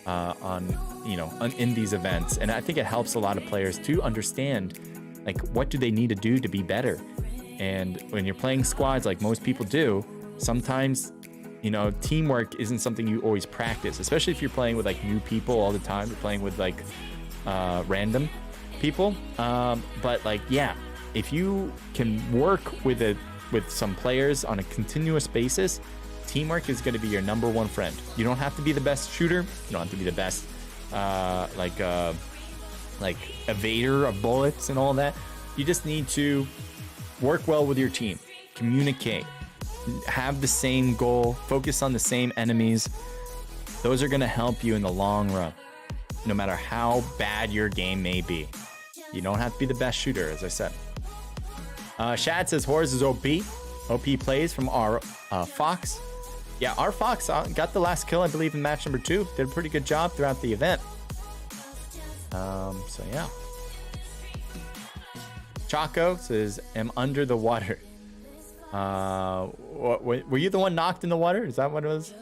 in these events. And I think it helps a lot of players to understand like what do they need to do to be better. And when you're playing squads like most people do, sometimes teamwork isn't something you always practice, especially if you're playing with like new people all the time. You're playing with like random people. But like, yeah, if you can work with some players on a continuous basis, teamwork is going to be your #1 friend. You don't have to be the best shooter. You don't have to be the best like evader of bullets and all that. You just need to work well with your team, communicate, have the same goal, focus on the same enemies. Those are going to help you in the long run, no matter how bad your game may be. You don't have to be the best shooter, as I said. Shad says Horus is OP. OP plays from our Fox. Yeah, our Fox got the last kill, I believe, in match number 2. Did a pretty good job throughout the event. So yeah. Choco says, "Am under the water." Were you the one knocked in the water? Is that what it was?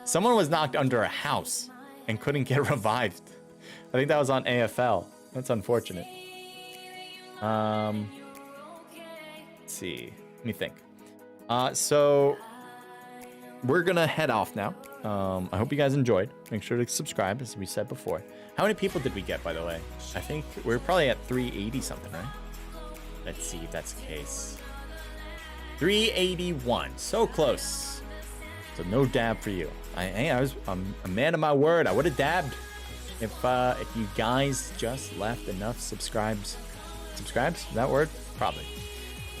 Someone was knocked under a house and couldn't get revived. I think that was on AFL. That's unfortunate. Let's see. Let me think. So we're gonna head off now. I hope you guys enjoyed. Make sure to subscribe, as we said before. How many people did we get, by the way? I think we're probably at 380 something, right? Let's see if that's the case. 381. So close. So no dab for you. I'm a man of my word. I would have dabbed if you guys just left enough subscribes. Subscribes? Is that word? Probably.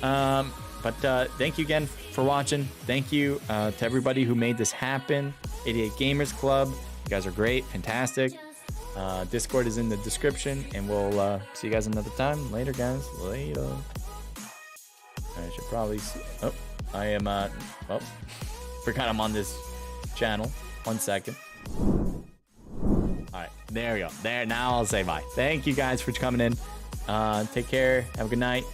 But thank you again for watching. Thank you to everybody who made this happen. 88 Gamers Club. You guys are great. Fantastic. Discord is in the description, and we'll see you guys another time. Later, guys. Later. I should probably see. Oh, I am. Oh, forgot I'm on this channel. 1 second. All right, there we go. There. Now I'll say bye. Thank you guys for coming in. Take care. Have a good night.